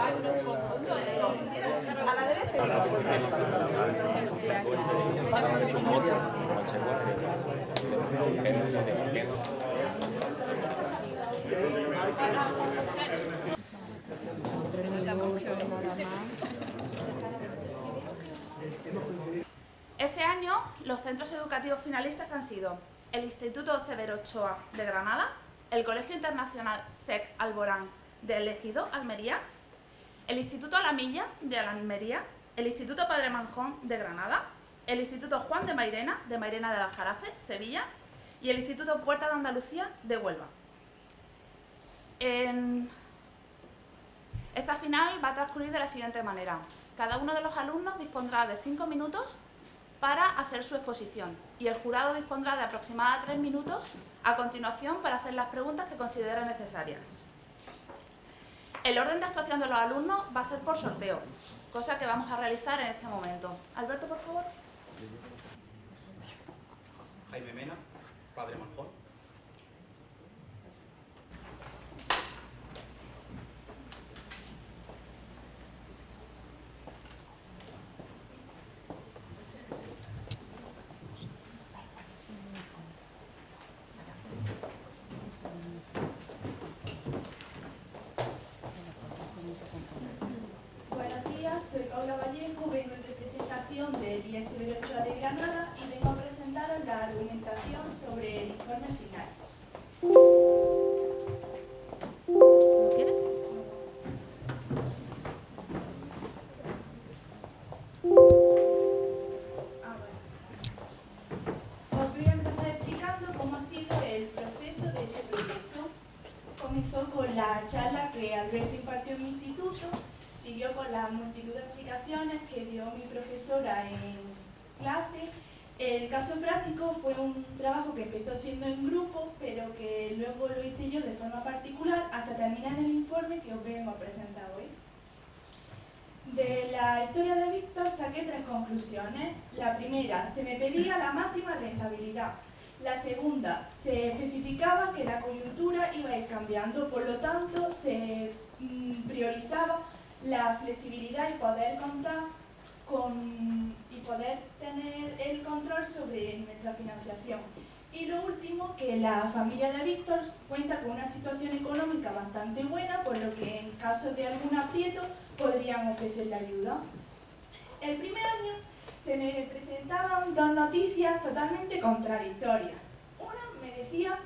A la derecha. Este año los centros educativos finalistas han sido el Instituto Severo Ochoa de Granada, el Colegio Internacional SEC Alborán de El Ejido, Almería, el Instituto Alamilla de Almería, el Instituto Padre Manjón de Granada, el Instituto Juan de Mairena del Aljarafe, Sevilla, y el Instituto Puerta de Andalucía de Huelva. Esta final va a transcurrir de la siguiente manera. Cada uno de los alumnos dispondrá de 5 minutos para hacer su exposición y el jurado dispondrá de aproximadamente 3 minutos a continuación para hacer las preguntas que considere necesarias. El orden de actuación de los alumnos va a ser por sorteo, cosa que vamos a realizar en este momento. Alberto, por favor. Jaime Mena, Padre Manjón. Soy Paula Vallejo, vengo en representación del IES Severo Ochoa de Granada y vengo a presentaros la argumentación sobre el informe final. Os voy a empezar explicando cómo ha sido el proceso de este proyecto. Comenzó con la charla que Alberto impartió en mi instituto. Siguió con la multitud de explicaciones que dio mi profesora en clase. El caso práctico fue un trabajo que empezó siendo en grupo, pero que luego lo hice yo de forma particular hasta terminar el informe que os vengo a presentar hoy. De la historia de Víctor saqué 3 conclusiones. La primera, se me pedía la máxima rentabilidad. La segunda, se especificaba que la coyuntura iba a ir cambiando, por lo tanto se priorizaba la flexibilidad y poder contar y poder tener el control sobre nuestra financiación. Y lo último, que la familia de Víctor cuenta con una situación económica bastante buena, por lo que en caso de algún aprieto podrían ofrecerle ayuda. El primer año se me presentaban 2 noticias totalmente contradictorias. Una me decía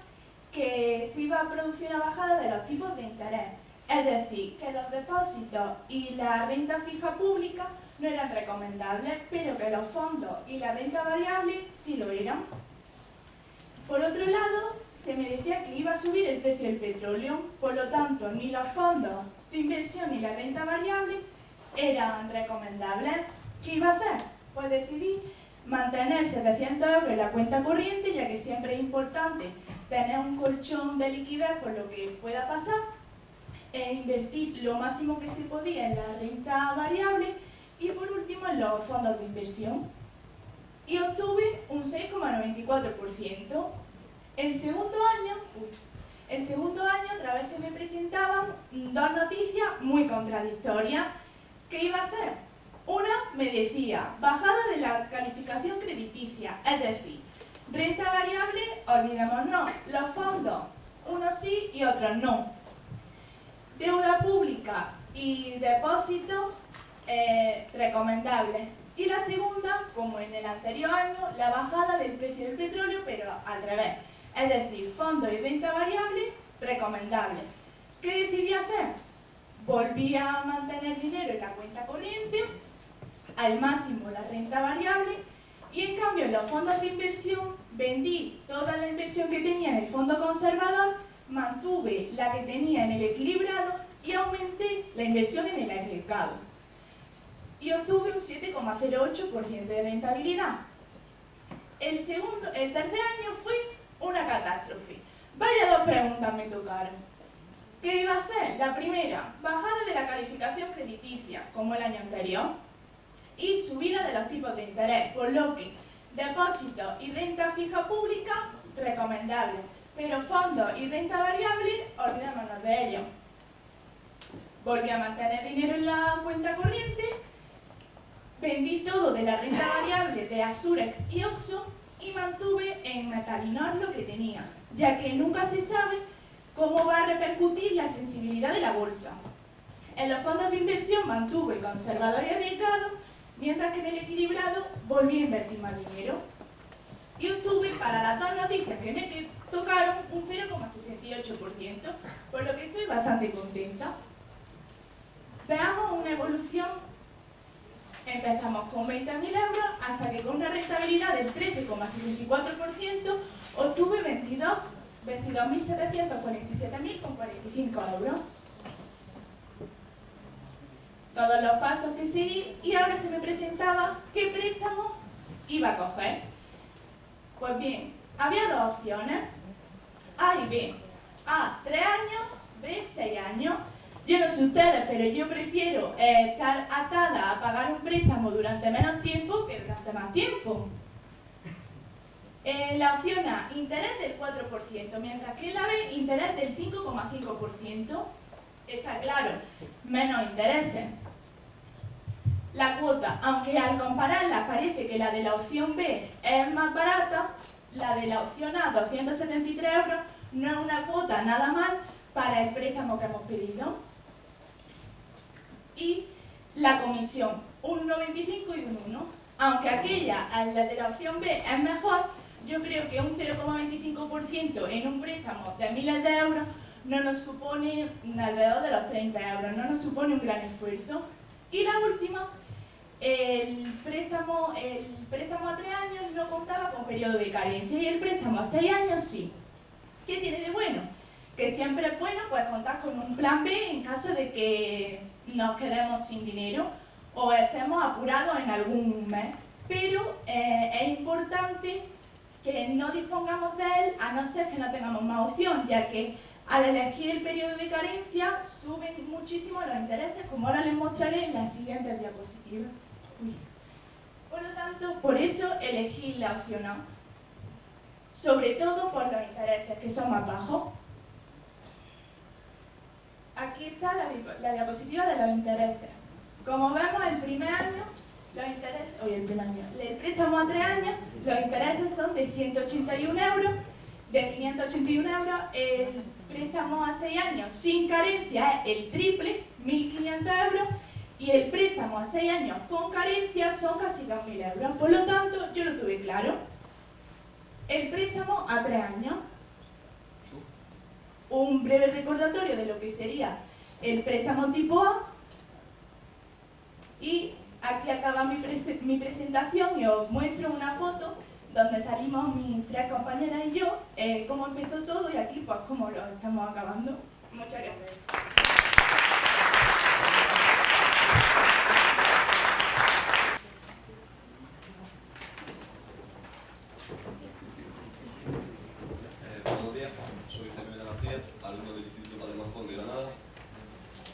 que se iba a producir una bajada de los tipos de interés. Es decir, que los depósitos y la renta fija pública no eran recomendables, pero que los fondos y la renta variable sí lo eran. Por otro lado, se me decía que iba a subir el precio del petróleo, por lo tanto, ni los fondos de inversión ni la renta variable eran recomendables. ¿Qué iba a hacer? Pues decidí mantener 700 € en la cuenta corriente, ya que siempre es importante tener un colchón de liquidez por lo que pueda pasar, e invertir lo máximo que se podía en la renta variable y por último en los fondos de inversión. Y obtuve un 6,94%. El segundo año otra vez se me presentaban 2 noticias muy contradictorias. ¿Qué iba a hacer? Una me decía bajada de la calificación crediticia, es decir, renta variable, olvidémonos, los fondos, unos sí y otros no. Deuda pública y depósitos recomendables. Y la segunda, como en el anterior año, la bajada del precio del petróleo, pero al revés. Es decir, fondos y renta variable recomendables. ¿Qué decidí hacer? Volví a mantener dinero en la cuenta corriente, al máximo la renta variable, y en cambio en los fondos de inversión vendí toda la inversión que tenía en el fondo conservador, mantuve la que tenía en el equilibrado y aumenté la inversión en el arriesgado. Y obtuve un 7,08% de rentabilidad. El tercer año fue una catástrofe. Vaya 2 preguntas me tocaron. ¿Qué iba a hacer? La primera, bajada de la calificación crediticia, como el año anterior, y subida de los tipos de interés, por lo que depósitos y renta fija pública, recomendables, pero fondos y renta variable, olvidémonos de ellos. volví a mantener dinero en la cuenta corriente, vendí todo de la renta variable de Asurex y Oxxo y mantuve en Metalinor lo que tenía, ya que nunca se sabe cómo va a repercutir la sensibilidad de la bolsa. En los fondos de inversión mantuve conservador y arriesgado, mientras que en el equilibrado volví a invertir más dinero. Y obtuve para las dos noticias que me tocaron un 0,68%, por lo que estoy bastante contenta. Veamos una evolución. Empezamos con 20.000 euros hasta que con una rentabilidad del 13,74% obtuve 22.747.045 euros. Todos los pasos que seguí y ahora se me presentaba qué préstamo iba a coger. Pues bien, había dos opciones, A y B. A, 3 años, B, 6 años. Yo no sé ustedes, pero yo prefiero estar atada a pagar un préstamo durante menos tiempo que durante más tiempo. La opción A, interés del 4%, mientras que en la B, interés del 5,5%. Está claro, menos intereses. La cuota, aunque al compararla parece que la de la opción B es más barata, la de la opción A, 273 euros, no es una cuota nada mal para el préstamo que hemos pedido. Y la comisión, un 1,25 y un 1. Aunque aquella, la de la opción B, es mejor, yo creo que un 0,25% en un préstamo de miles de euros no nos supone alrededor de los 30 euros, no nos supone un gran esfuerzo. Y la última, el préstamo a 3 años no contaba con periodo de carencia y el préstamo a 6 años sí. ¿Qué tiene de bueno? Que siempre es bueno pues contar con un plan B en caso de que nos quedemos sin dinero o estemos apurados en algún mes. Pero es importante que no dispongamos de él a no ser que no tengamos más opción, ya que al elegir el periodo de carencia suben muchísimo los intereses, como ahora les mostraré en las siguientes diapositivas. Por lo tanto, por eso elegí la opción A, sobre todo por los intereses, que son más bajos. Aquí está la diapositiva de los intereses. Como vemos, el primer año, el préstamo a 3 años, los intereses son de 181 euros, de 581 euros, el préstamo a 6 años sin carencia es el triple, 1.500 euros, y el préstamo a 6 años con carencia son casi 2.000 euros. Por lo tanto, yo lo tuve claro. El préstamo a 3 años. Un breve recordatorio de lo que sería el préstamo tipo A. Y aquí acaba mi presentación y os muestro una foto donde salimos mis 3 compañeras y yo, cómo empezó todo y aquí pues cómo lo estamos acabando. Muchas gracias. Buenos días, soy Jaime García, alumno del Instituto Padre Manjón de Granada.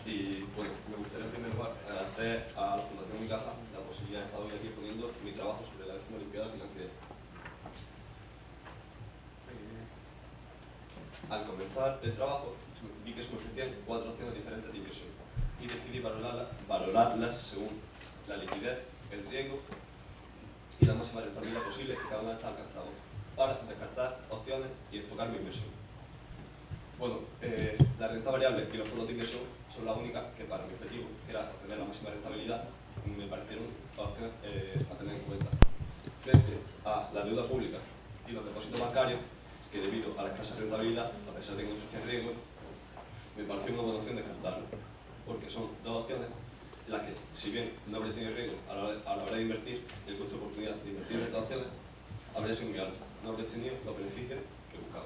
Y bueno, me gustaría en primer lugar agradecer a la Fundación Unicaja la posibilidad de estar hoy aquí exponiendo mi trabajo sobre la 10ª Olimpiada Financiera. Al comenzar el trabajo vi que se me ofrecían 4 opciones diferentes de inversión y decidí valorarlas según la liquidez, el riesgo y la máxima rentabilidad posible que cada una de estas alcanzamos para descartar opciones y enfocar mi inversión. Bueno, la renta variable y los fondos de inversión son las únicas que para mi objetivo, que era obtener la máxima rentabilidad, me parecieron opciones a tener en cuenta. Frente a la deuda pública y los depósitos bancarios, que debido a la escasa rentabilidad, a pesar de que no ofrecían riesgo, me pareció una buena opción descartarlo, porque son 2 opciones las que, si bien no habría tenido riesgo a la hora de invertir, el coste de oportunidad de invertir en estas opciones habría sido muy alto, no habría tenido los beneficios que buscaba.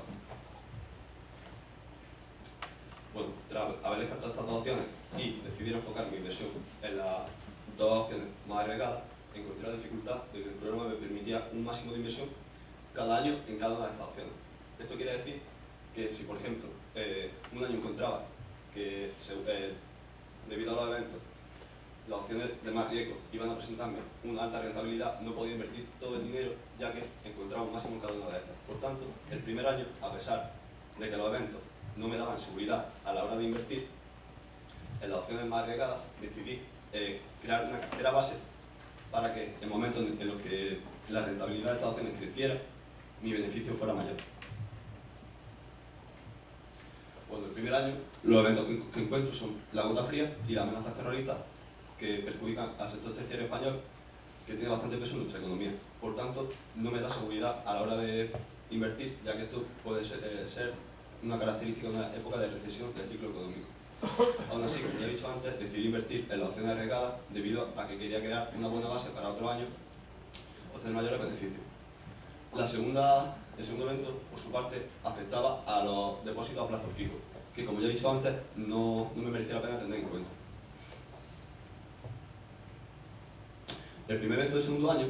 Bueno, tras haber descartado estas 2 opciones y decidir enfocar mi inversión en las 2 opciones más arriesgadas, encontré la dificultad de que el programa me permitía un máximo de inversión cada año en cada una de estas opciones. Esto quiere decir que si, por ejemplo, un año encontraba que debido a los eventos las opciones de más riesgo iban a presentarme una alta rentabilidad, no podía invertir todo el dinero ya que encontraba un máximo en cada una de estas. Por tanto, el primer año, a pesar de que los eventos no me daban seguridad a la hora de invertir, en las opciones más agregadas, decidí crear una cartera base para que en momentos en los que la rentabilidad de estas opciones creciera, mi beneficio fuera mayor. Bueno, el primer año, los eventos que encuentro son la gota fría y las amenazas terroristas que perjudican al sector terciario español, que tiene bastante peso en nuestra economía. Por tanto, no me da seguridad a la hora de invertir, ya que esto puede ser una característica de una época de recesión del ciclo económico. Aún así, como ya he dicho antes, decidí invertir en las opciones agregadas debido a que quería crear una buena base para otro año obtener mayores beneficios. El segundo evento, por su parte, afectaba a los depósitos a plazo fijo, que como ya he dicho antes, no me merecía la pena tener en cuenta. El primer evento del segundo año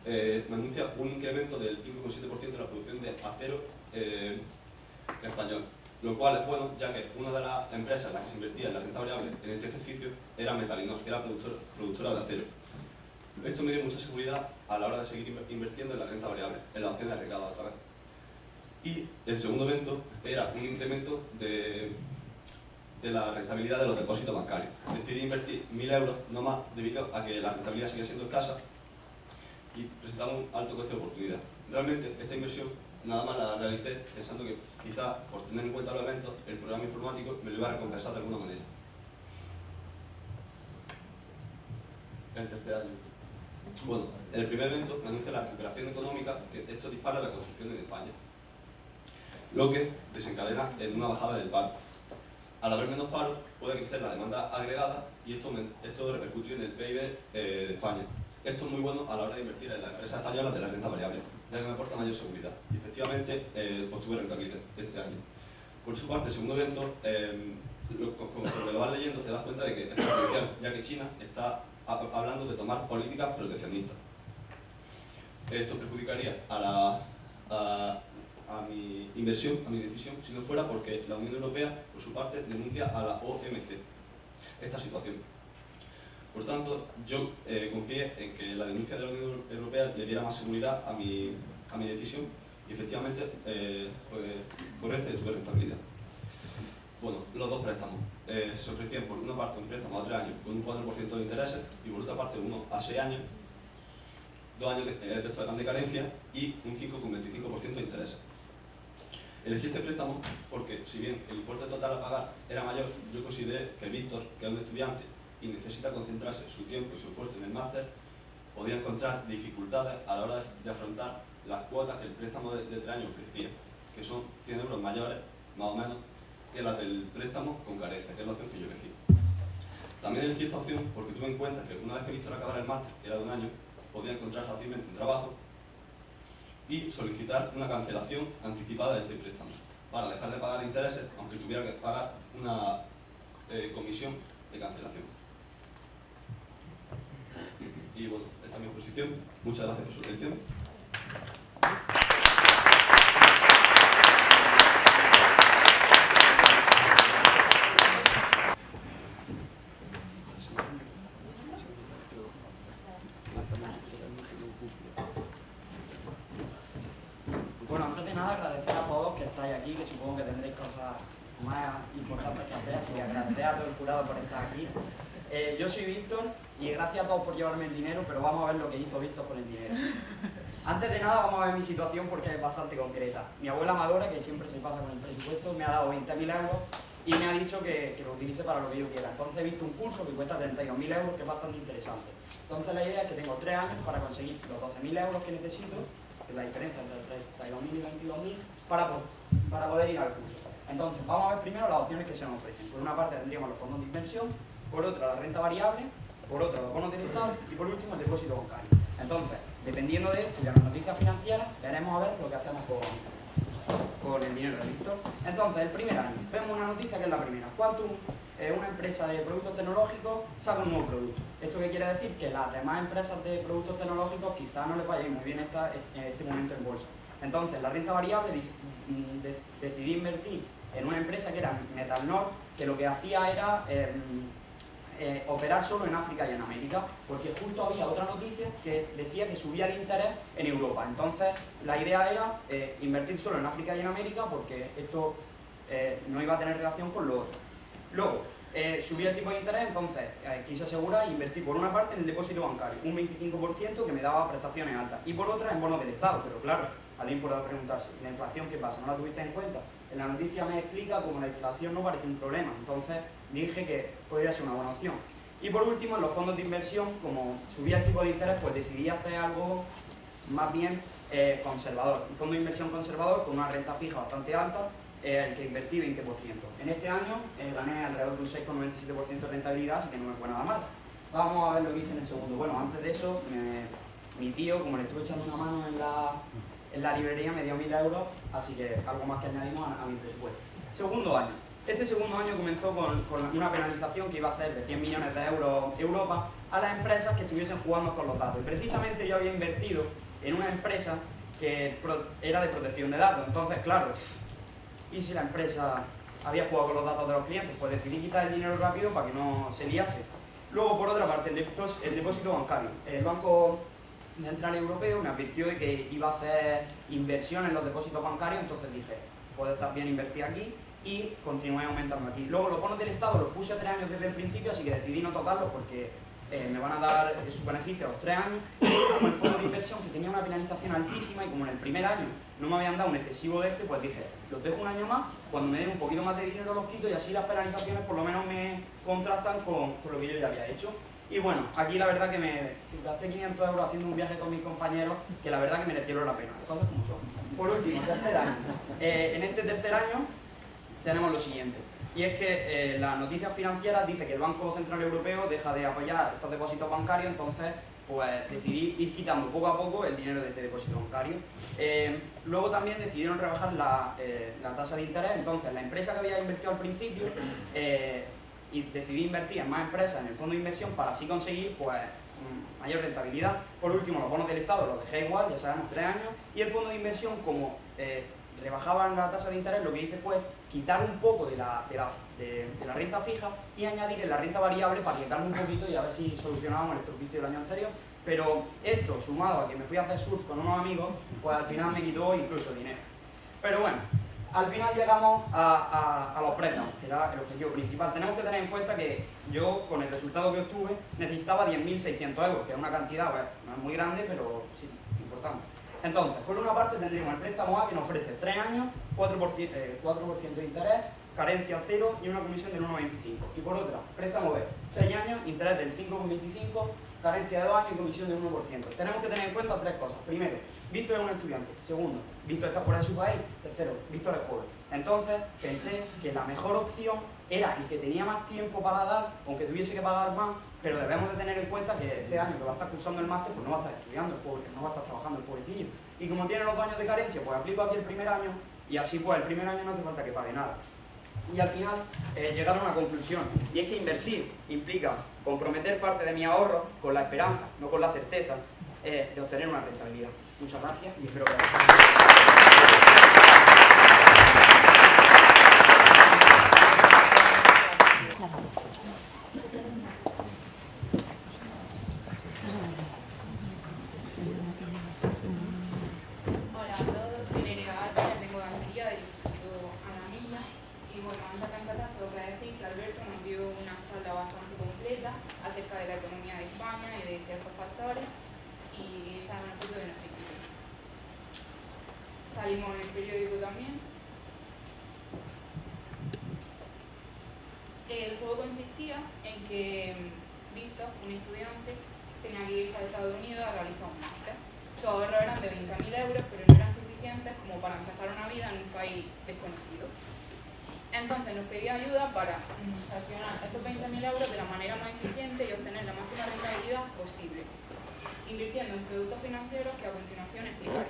me anuncia un incremento del 5,7% de la producción de acero español, lo cual es bueno, ya que una de las empresas en las que se invertía en la renta variable en este ejercicio era Metalinor, que era productora de acero. Esto me dio mucha seguridad a la hora de seguir invirtiendo en la renta variable, en las opciones agregadas otra vez. Y el segundo evento era un incremento de la rentabilidad de los depósitos bancarios. Decidí invertir 1.000 euros, no más, debido a que la rentabilidad sigue siendo escasa y presentaba un alto coste de oportunidad. Realmente, esta inversión nada más la realicé pensando que quizás, por tener en cuenta los eventos, el programa informático me lo iba a recompensar de alguna manera. El tercer año. Bueno, el primer evento me anuncia la recuperación económica, que esto dispara la construcción en España, lo que desencadena en una bajada del paro. Al haber menos paro, puede crecer la demanda agregada y esto repercutir en el PIB de España. Esto es muy bueno a la hora de invertir en las empresas españolas de la renta variable, ya que me aporta mayor seguridad. Y efectivamente, obtuve rentabilidad este año. Por su parte, el segundo evento, conforme lo vas leyendo, te das cuenta de que es perjudicial, ya que China está hablando de tomar políticas proteccionistas. Esto perjudicaría a mi inversión, a mi decisión, si no fuera porque la Unión Europea, por su parte, denuncia a la OMC esta situación. Por tanto, yo confié en que la denuncia de la Unión Europea le diera más seguridad a mi decisión y efectivamente fue correcta y tuve rentabilidad. Bueno, los dos préstamos se ofrecían por una parte un préstamo a 3 años con un 4% de intereses y por otra parte uno a 6 años, 2 años de texto de carencia y un 5,25% de intereses. Elegí este préstamo porque, si bien el importe total a pagar era mayor, yo consideré que Víctor, que es un estudiante y necesita concentrarse su tiempo y su esfuerzo en el máster, podría encontrar dificultades a la hora de afrontar las cuotas que el préstamo de 3 años ofrecía, que son 100 euros mayores, más o menos, que las del préstamo con carencia, que es la opción que yo elegí. También elegí esta opción porque tuve en cuenta que una vez que Víctor acabara el máster, que era de 1 año, podía encontrar fácilmente un trabajo y solicitar una cancelación anticipada de este préstamo, para dejar de pagar intereses, aunque tuviera que pagar una comisión de cancelación. Y bueno, esta es mi posición. Muchas gracias por su atención. Bueno, antes de nada agradecer a todos que estáis aquí, que supongo que tendréis cosas más importantes que hacer, así que agradecer a todo el jurado por estar aquí. Yo soy Víctor y gracias a todos por llevarme el dinero, pero vamos a ver lo que hizo Víctor con el dinero. Antes de nada vamos a ver mi situación porque es bastante concreta. Mi abuela Amadora, que siempre se pasa con el presupuesto, me ha dado 20.000 euros y me ha dicho que lo utilice para lo que yo quiera. Entonces he visto un curso que cuesta 32.000 euros, que es bastante interesante. Entonces la idea es que tengo 3 años para conseguir los 12.000 euros que necesito, que es la diferencia entre 32.000 y 22.000, para poder ir al curso. Entonces vamos a ver primero las opciones que se nos ofrecen. Por una parte tendríamos los fondos de inversión, por otra la renta variable, por otra los bonos del Estado y por último el depósito bancario. Entonces, dependiendo de esto y de las noticias financieras, veremos a ver lo que hacemos con el dinero de Víctor. Entonces, el primer año, vemos una noticia que es la primera. Quantum, una empresa de productos tecnológicos, saca un nuevo producto. ¿Esto qué quiere decir? Que las demás empresas de productos tecnológicos quizás no les vaya muy bien en este momento en bolsa. Entonces, la renta variable decidí invertir en una empresa que era Metalinor, que lo que hacía era operar solo en África y en América, porque justo había otra noticia que decía que subía el interés en Europa. Entonces la idea era invertir solo en África y en América, porque esto no iba a tener relación con lo otro. Luego, Subí el tipo de interés, entonces quise asegurar e invertir por una parte en el depósito bancario, un 25% que me daba prestaciones altas, y por otra en bonos del Estado. Pero claro, alguien podrá preguntarse, ¿la inflación qué pasa? ¿No la tuviste en cuenta? En la noticia me explica cómo la inflación no parece un problema, entonces dije que podría ser una buena opción. Y por último, en los fondos de inversión, como subía el tipo de interés, pues decidí hacer algo más bien conservador. Un fondo de inversión conservador con una renta fija bastante alta, el que invertí 20%. En este año gané alrededor de un 6,97% de rentabilidad, así que no me fue nada mal. Vamos a ver lo que hice en el segundo. Bueno, antes de eso, mi tío, como le estuve echando una mano en la librería, me dio 1.000 euros, así que algo más que añadimos a mi presupuesto. Segundo año. Este segundo año comenzó con una penalización que iba a hacer de 100 millones de euros Europa a las empresas que estuviesen jugando con los datos. Y precisamente yo había invertido en una empresa que era de protección de datos. Entonces, claro, ¿y si la empresa había jugado con los datos de los clientes? Pues decidí quitar el dinero rápido para que no se liase. Luego, por otra parte, el depósito bancario. El Banco Central Europeo me advirtió de que iba a hacer inversión en los depósitos bancarios, entonces dije, puede estar bien invertir aquí, y continué aumentando aquí. Luego los bonos del Estado los puse a 3 años desde el principio, así que decidí no tocarlos porque me van a dar su beneficio a los 3 años. Y como el fondo de inversión, que tenía una penalización altísima, y como en el primer año no me habían dado un excesivo de este, pues dije, los dejo un año más, cuando me den un poquito más de dinero los quito, y así las penalizaciones por lo menos me contrastan con lo que yo ya había hecho. Y bueno, aquí la verdad que me gasté 500 euros haciendo un viaje con mis compañeros, que la verdad que merecieron la pena, cosas como son. Por último, tercer año. En este tercer año tenemos lo siguiente, y es que las noticias financieras dicen que el Banco Central Europeo deja de apoyar estos depósitos bancarios, entonces pues decidí ir quitando poco a poco el dinero de este depósito bancario. Luego también decidieron rebajar la tasa de interés, entonces la empresa que había invertido al principio, y decidí invertir en más empresas en el fondo de inversión para así conseguir pues mayor rentabilidad. Por último, los bonos del Estado los dejé igual, ya sabemos, 3 años, y el fondo de inversión, como rebajaban la tasa de interés, lo que hice fue quitar un poco de la renta fija y añadir en la renta variable para quitarme un poquito y a ver si solucionábamos el estropicio del año anterior. Pero esto, sumado a que me fui a hacer surf con unos amigos, pues al final me quitó incluso dinero. Pero bueno, al final llegamos a los préstamos, que era el objetivo principal. Tenemos que tener en cuenta que yo, con el resultado que obtuve, necesitaba 10.600 euros, que es una cantidad, pues, no es muy grande, pero sí, importante. Entonces, por una parte tendríamos el préstamo A, que nos ofrece 3 años, 4% de interés, carencia 0 y una comisión del 1,25. Y por otra, préstamo B, 6 años, interés del 5,25, carencia de 2 años y comisión del 1%. Tenemos que tener en cuenta 3 cosas. Primero, Víctor es un estudiante. Segundo, Víctor está fuera de su país. Tercero, Víctor es joven. Entonces, pensé que la mejor opción era el que tenía más tiempo para dar, aunque tuviese que pagar más, pero debemos de tener en cuenta que este año que va a estar cursando el máster, pues no va a estar estudiando el pobre, no va a estar trabajando el pobrecillo. Y como tiene los 2 años de carencia, pues aplico aquí el primer año, y así pues el primer año no hace falta que pague nada. Y al final llegar a una conclusión, y es que invertir implica comprometer parte de mi ahorro con la esperanza, no con la certeza de obtener una rentabilidad. Muchas gracias y espero que Hola a todos, soy Nerea Álvarez, vengo de Almería, del Instituto Anamilla, y bueno, antes de empezar tengo que decir que Alberto nos dio una charla bastante completa acerca de la economía de España y de ciertos factores, y esa es una foto de nuestro instituto. Salimos en el periódico también. El juego consistía en que Víctor, un estudiante, tenía que irse a Estados Unidos a realizar un máster. Sus ahorros eran de 20.000 euros, pero no eran suficientes como para empezar una vida en un país desconocido. Entonces nos pedía ayuda para gestionar esos 20.000 euros de la manera más eficiente y obtener la máxima rentabilidad posible, invirtiendo en productos financieros que a continuación explicaré.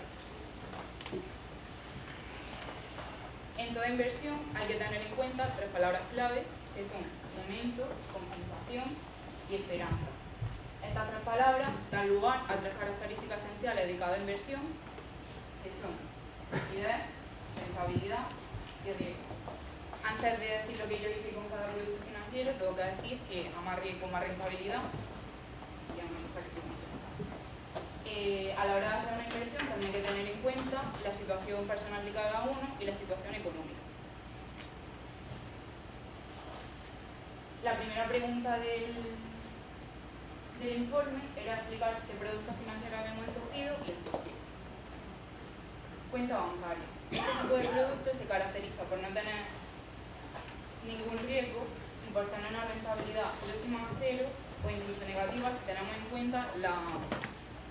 En toda inversión hay que tener en cuenta 3 palabras clave, que son momento, compensación y esperanza. Estas 3 palabras dan lugar a 3 características esenciales de cada inversión, que son liquidez, rentabilidad y riesgo. Antes de decir lo que yo hice con cada producto financiero, tengo que decir que a más riesgo, más rentabilidad y a menos sacrificio. A la hora de hacer una inversión también hay que tener en cuenta la situación personal de cada uno y la situación económica. La primera pregunta del informe era explicar qué productos financieros habíamos escogido y el por qué. Cuenta bancaria. Este tipo de producto se caracteriza por no tener ningún riesgo y por tener una rentabilidad próxima a cero o incluso negativa si tenemos en cuenta las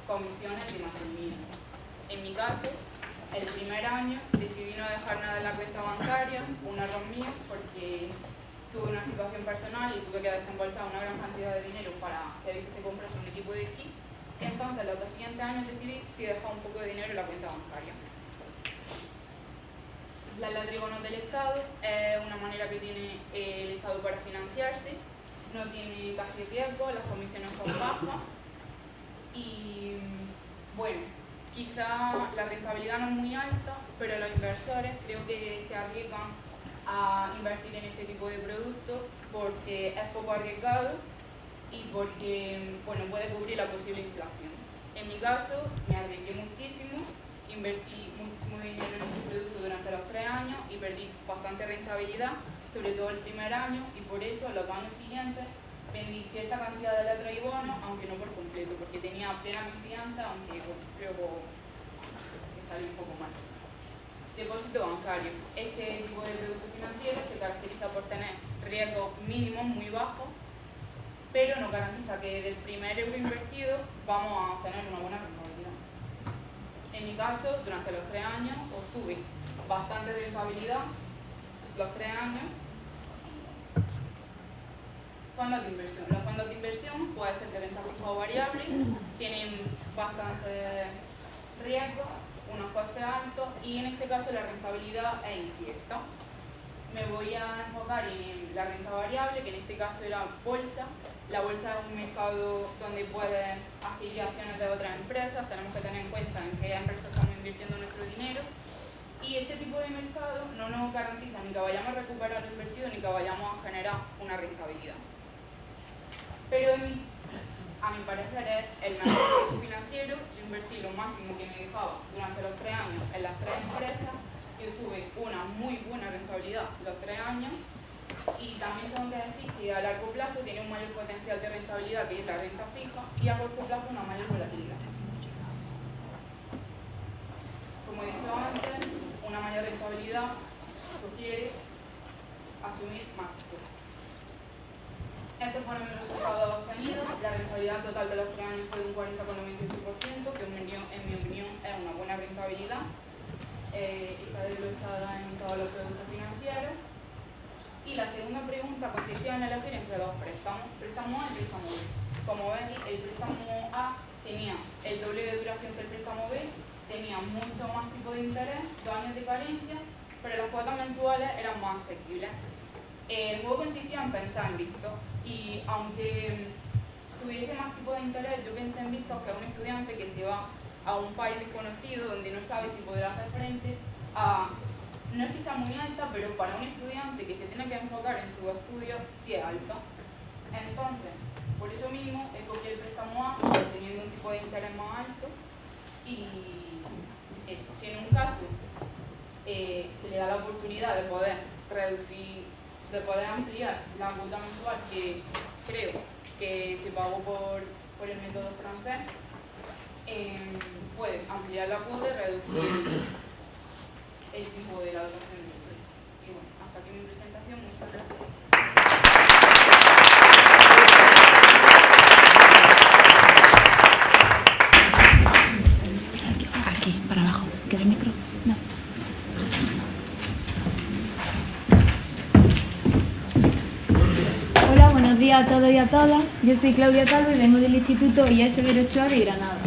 comisiones de mantenimiento. En mi caso, el primer año decidí no dejar nada en la cuenta bancaria, un error mío, porque tuve una situación personal y tuve que desembolsar una gran cantidad de dinero para que se comprase un equipo de esquí. Y entonces, los 2 siguientes años decidí si dejar un poco de dinero en la cuenta bancaria. La ley de tribunos del Estado es una manera que tiene el Estado para financiarse, no tiene casi riesgo, las comisiones son bajas y, bueno, quizá la rentabilidad no es muy alta, pero los inversores creo que se arriesgan a invertir en este tipo de productos porque es poco arriesgado y porque, bueno, puede cubrir la posible inflación. En mi caso, me arriesgué muchísimo, invertí muchísimo dinero en este producto durante los 3 años y perdí bastante rentabilidad, sobre todo el primer año, y por eso los 2 años siguientes vendí cierta cantidad de letras y bonos, aunque no por completo, porque tenía plena confianza, aunque luego me salió un poco mal. Depósito bancario. Este tipo de producto financiero se caracteriza por tener riesgos mínimos muy bajos, pero no garantiza que del primer euro invertido vamos a obtener una buena rentabilidad. En mi caso, durante los 3 años obtuve bastante rentabilidad, los 3 años. Fondos de inversión. Los fondos de inversión pueden ser de renta fija o variable, tienen bastante riesgo, unos costes altos y en este caso la rentabilidad es incierta. Me voy a enfocar en la renta variable, que en este caso era bolsa. La bolsa es un mercado donde pueden adquirir acciones de otras empresas, tenemos que tener en cuenta en qué empresas estamos invirtiendo nuestro dinero. Y este tipo de mercado no nos garantiza ni que vayamos a recuperar lo invertido ni que vayamos a generar una rentabilidad. Pero a mi parecer es el mejor producto financiero. Yo invertí lo máximo que me dejaba durante los 3 años en las 3 empresas y obtuve una muy buena rentabilidad los 3 años. Y también tengo que decir que a largo plazo tiene un mayor potencial de rentabilidad que es la renta fija y a corto plazo una mayor volatilidad. Como he dicho antes, una mayor rentabilidad sugiere asumir más riesgo. Estos fueron mis resultados obtenidos. La rentabilidad total de los 3 años fue de un 40,98%, que en mi opinión es una buena rentabilidad. Está desglosada en todos los productos financieros. Y la segunda pregunta consistía en elegir entre 2 préstamos, préstamo A y préstamo B. Como veis, el préstamo A tenía el doble de duración que el préstamo B, tenía mucho más tipo de interés, 2 años de carencia, pero las cuotas mensuales eran más asequibles. El juego consistía en pensar en Víctor, y aunque tuviese más tipo de interés, yo pensé en Víctor que es un estudiante que se va a un país desconocido donde no sabe si podrá hacer frente a, no es que sea muy alta, pero para un estudiante que se tiene que enfocar en sus estudios, sí es alta. Entonces, por eso mismo, escogí el préstamo A, teniendo un tipo de interés más alto, y eso. Si en un caso se le da la oportunidad de poder reducir, de poder ampliar la cuota mensual que creo que se pagó por el método francés, puede ampliar la cuota y reducir el tipo de la dotación de estudio. Y bueno, hasta aquí mi presentación. Muchas gracias. Aquí, para abajo. ¿Quieres el micro? No. Hola, buenos días a todos y a todas. Yo soy Claudia Calvo y vengo del Instituto Elías Severo Ochoa de Granada.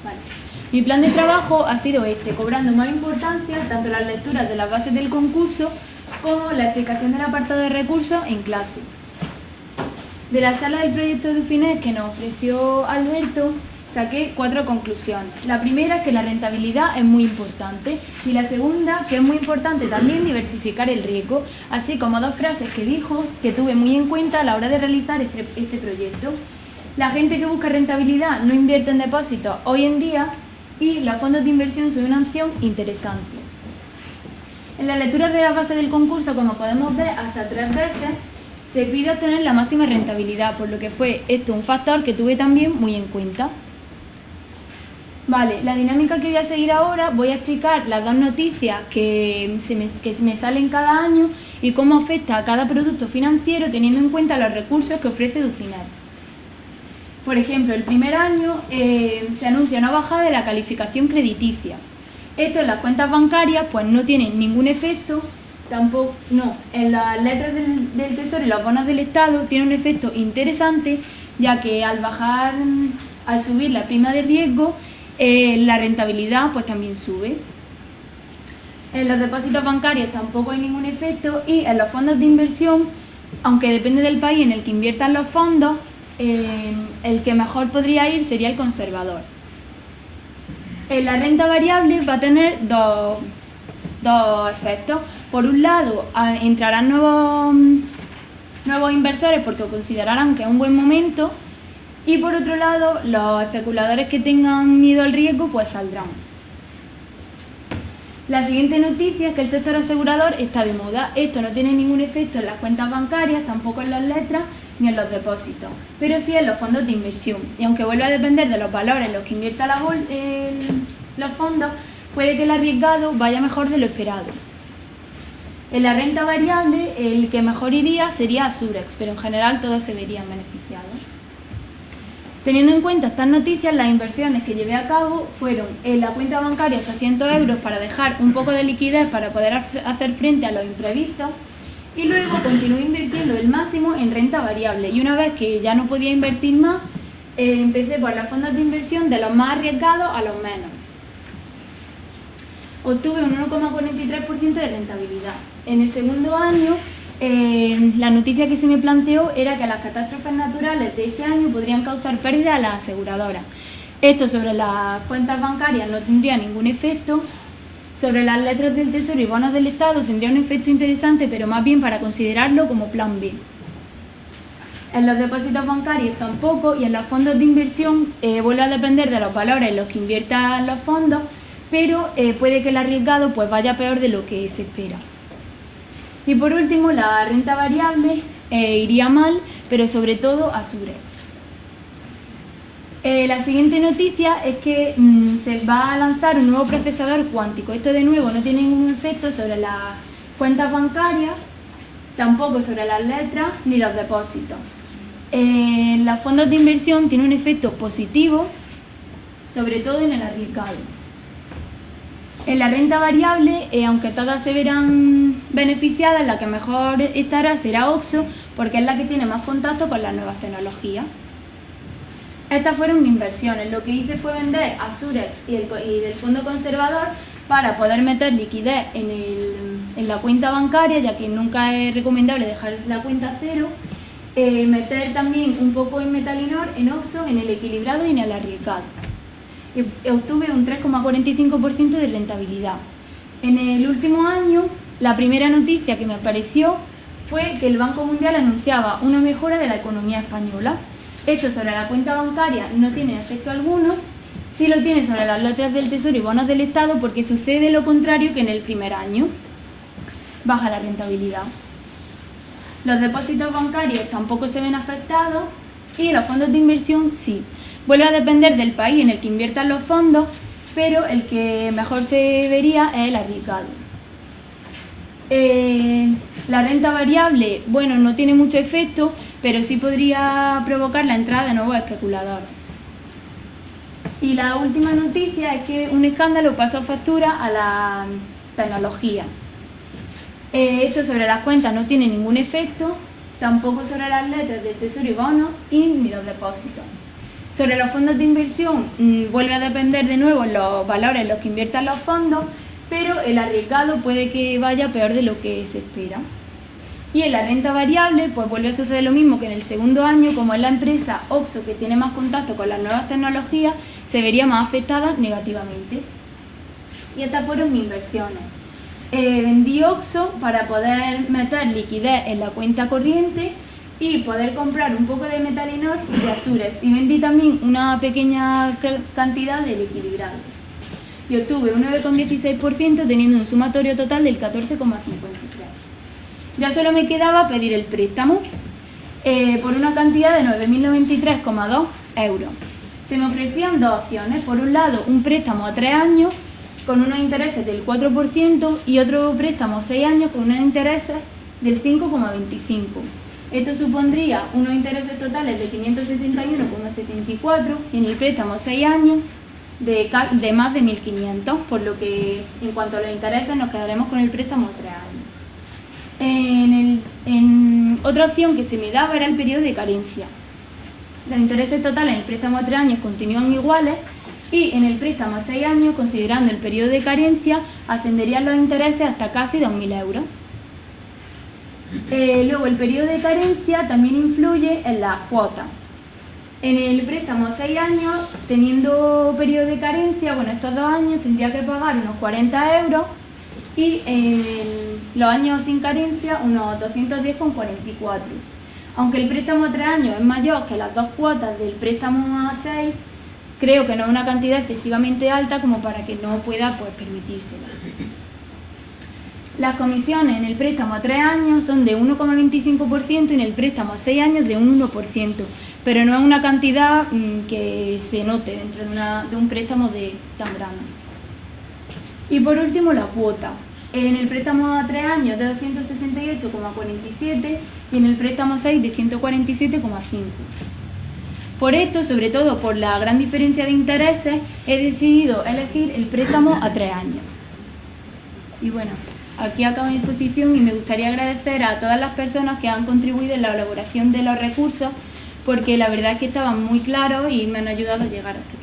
Vale. Mi plan de trabajo ha sido cobrando más importancia tanto las lecturas de las bases del concurso como la explicación del apartado de recursos en clase. De la charla del proyecto de Dauphiné que nos ofreció Alberto, saqué 4 conclusiones. La primera es que la rentabilidad es muy importante y la segunda que es muy importante también diversificar el riesgo, así como 2 frases que dijo que tuve muy en cuenta a la hora de realizar este proyecto. La gente que busca rentabilidad no invierte en depósitos hoy en día y los fondos de inversión son una opción interesante. En las lecturas de la base del concurso, como podemos ver, hasta 3 veces se pide obtener la máxima rentabilidad, por lo que fue esto un factor que tuve también muy en cuenta. Vale, la dinámica que voy a seguir ahora, voy a explicar las 2 noticias que me salen cada año y cómo afecta a cada producto financiero teniendo en cuenta los recursos que ofrece Dufinel. Por ejemplo, el primer año se anuncia una bajada de la calificación crediticia. Esto en las cuentas bancarias pues no tiene ningún efecto, tampoco, no, en las letras del Tesoro y los bonos del Estado tiene un efecto interesante, ya que al subir la prima de riesgo, la rentabilidad pues también sube. En los depósitos bancarios tampoco hay ningún efecto y en los fondos de inversión, aunque depende del país en el que inviertan los fondos, el que mejor podría ir sería el conservador. La renta variable va a tener dos efectos. Por un lado, entrarán nuevos inversores porque considerarán que es un buen momento, y por otro lado, los especuladores que tengan miedo al riesgo pues saldrán. La siguiente noticia es que el sector asegurador está de moda. Esto no tiene ningún efecto en las cuentas bancarias, tampoco en las letras ni en los depósitos, pero sí en los fondos de inversión. Y aunque vuelva a depender de los valores en los que invierta los fondos, puede que el arriesgado vaya mejor de lo esperado. En la renta variable, el que mejor iría sería Asurex, pero en general todos se verían beneficiados. Teniendo en cuenta estas noticias, las inversiones que llevé a cabo fueron en la cuenta bancaria 800 € para dejar un poco de liquidez para poder hacer frente a los imprevistos, y luego continué invirtiendo el máximo en renta variable, y una vez que ya no podía invertir más, empecé por los fondos de inversión de los más arriesgados a los menos. Obtuve un 1,43% de rentabilidad. En el segundo año, la noticia que se me planteó era que las catástrofes naturales de ese año podrían causar pérdidas a las aseguradoras. Esto sobre las cuentas bancarias no tendría ningún efecto. Sobre las letras del Tesoro y bonos del Estado tendría un efecto interesante, pero más bien para considerarlo como plan B. En los depósitos bancarios tampoco, y en los fondos de inversión vuelve a depender de los valores en los que inviertan los fondos, pero puede que el arriesgado pues vaya peor de lo que se espera. Y por último, la renta variable iría mal, pero sobre todo a Surex. La siguiente noticia es que se va a lanzar un nuevo procesador cuántico. Esto de nuevo no tiene ningún efecto sobre las cuentas bancarias, tampoco sobre las letras ni los depósitos. Los fondos de inversión tienen un efecto positivo, sobre todo en el arriesgado. En la renta variable, aunque todas se verán beneficiadas, la que mejor estará será OXXO, porque es la que tiene más contacto con las nuevas tecnologías. Estas fueron mis inversiones. Lo que hice fue vender a Surex y del fondo conservador para poder meter liquidez en la cuenta bancaria, ya que nunca es recomendable dejar la cuenta a cero. Meter también un poco en Metalinor, en OXXO, en el equilibrado y en el arriesgado. Obtuve un 3,45% de rentabilidad. En el último año, la primera noticia que me apareció fue que el Banco Mundial anunciaba una mejora de la economía española. Esto sobre la cuenta bancaria no tiene efecto alguno, sí lo tiene sobre las letras del Tesoro y bonos del Estado, porque sucede lo contrario que en el primer año. Baja la rentabilidad. Los depósitos bancarios tampoco se ven afectados y los fondos de inversión sí. Vuelve a depender del país en el que inviertan los fondos, pero el que mejor se vería es el arriesgado. La renta variable, bueno, no tiene mucho efecto, pero sí podría provocar la entrada de nuevos especuladores. Y la última noticia es que un escándalo pasó factura a la tecnología. Esto sobre las cuentas no tiene ningún efecto, tampoco sobre las letras del Tesoro y bonos ni los depósitos. Sobre los fondos de inversión, vuelve a depender de nuevo los valores en los que inviertan los fondos, pero el arriesgado puede que vaya peor de lo que se espera. Y en la renta variable, pues vuelve a suceder lo mismo que en el segundo año, como es la empresa OXXO que tiene más contacto con las nuevas tecnologías, se vería más afectada negativamente. Y estas fueron mis inversiones. Vendí OXXO para poder meter liquidez en la cuenta corriente y poder comprar un poco de Metalinor y de Asurex, y vendí también una pequeña cantidad del equilibrado. y obtuve un 9,16% teniendo un sumatorio total del 14,53. Ya solo me quedaba pedir el préstamo por una cantidad de 9.093,2 euros. Se me ofrecían dos opciones. Por un lado, un préstamo a 3 años con unos intereses del 4% y otro préstamo a 6 años con unos intereses del 5,25%. Esto supondría unos intereses totales de 571,74 y en el préstamo a 6 años de más de 1.500, por lo que en cuanto a los intereses nos quedaremos con el préstamo a 3 años. Otra opción que se me daba era el periodo de carencia. Los intereses totales en el préstamo a 3 años continúan iguales y en el préstamo a 6 años, considerando el periodo de carencia, ascenderían los intereses hasta casi 2.000 euros. Luego, el periodo de carencia también influye en las cuotas. En el préstamo a 6 años, teniendo periodo de carencia, bueno, estos 2 años tendría que pagar unos 40 euros y en los años sin carencia unos 210,44. Aunque el préstamo a 3 años es mayor que las 2 cuotas del préstamo a 6, creo que no es una cantidad excesivamente alta como para que no pueda permitírsela. Las comisiones en el préstamo a 3 años son de 1,25% y en el préstamo a 6 años de un 1%, pero no es una cantidad que se note dentro de un préstamo tan grande. Y por último, la cuota. En el préstamo a 3 años de 268,47 y en el préstamo a 6 de 147,5. Por esto, sobre todo por la gran diferencia de intereses, he decidido elegir el préstamo a 3 años. Y bueno, aquí acaba mi exposición y me gustaría agradecer a todas las personas que han contribuido en la elaboración de los recursos, porque la verdad es que estaban muy claros y me han ayudado a llegar hasta aquí.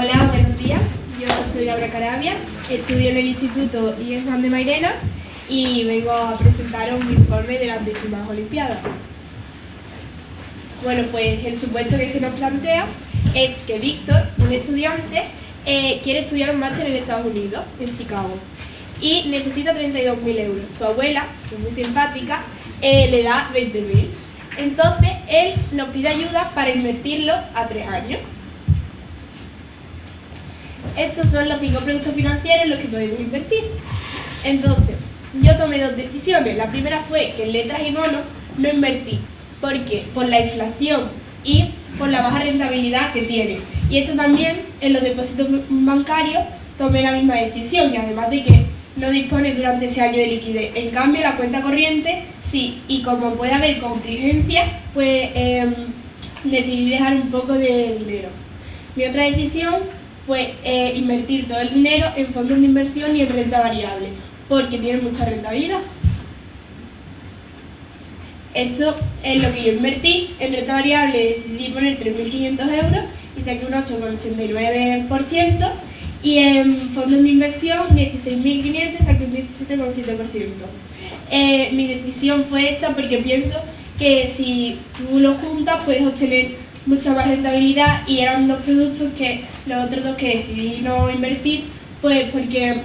Hola, buenos días. Yo soy Laura Carabia, estudio en el Instituto IES Juan de Mairena y vengo a presentaros mi informe de las 10ª Olimpiadas. Bueno, pues el supuesto que se nos plantea es que Víctor, un estudiante, quiere estudiar un máster en Estados Unidos, en Chicago, y necesita 32.000 euros. Su abuela, que es muy simpática, le da 20.000. Entonces, él nos pide ayuda para invertirlo a 3 años. Estos son los 5 productos financieros en los que podemos invertir. Entonces, yo tomé 2 decisiones. La primera fue que en letras y bonos no invertí, porque por la inflación y por la baja rentabilidad que tiene. Y esto también, en los depósitos bancarios, tomé la misma decisión, y además de que no dispone durante ese año de liquidez. En cambio, la cuenta corriente, sí, y como puede haber contingencia, pues decidí dejar un poco de dinero. Mi otra decisión fue invertir todo el dinero en fondos de inversión y en renta variable, porque tienen mucha rentabilidad. Esto es lo que yo invertí. En renta variable decidí poner 3.500 euros y saqué un 8,89%, y en fondos de inversión 16.500 y saqué un 17,7%. Mi decisión fue hecha porque pienso que si tú lo juntas puedes obtener mucha más rentabilidad, y eran 2 productos que los otros 2 que decidí no invertir, pues porque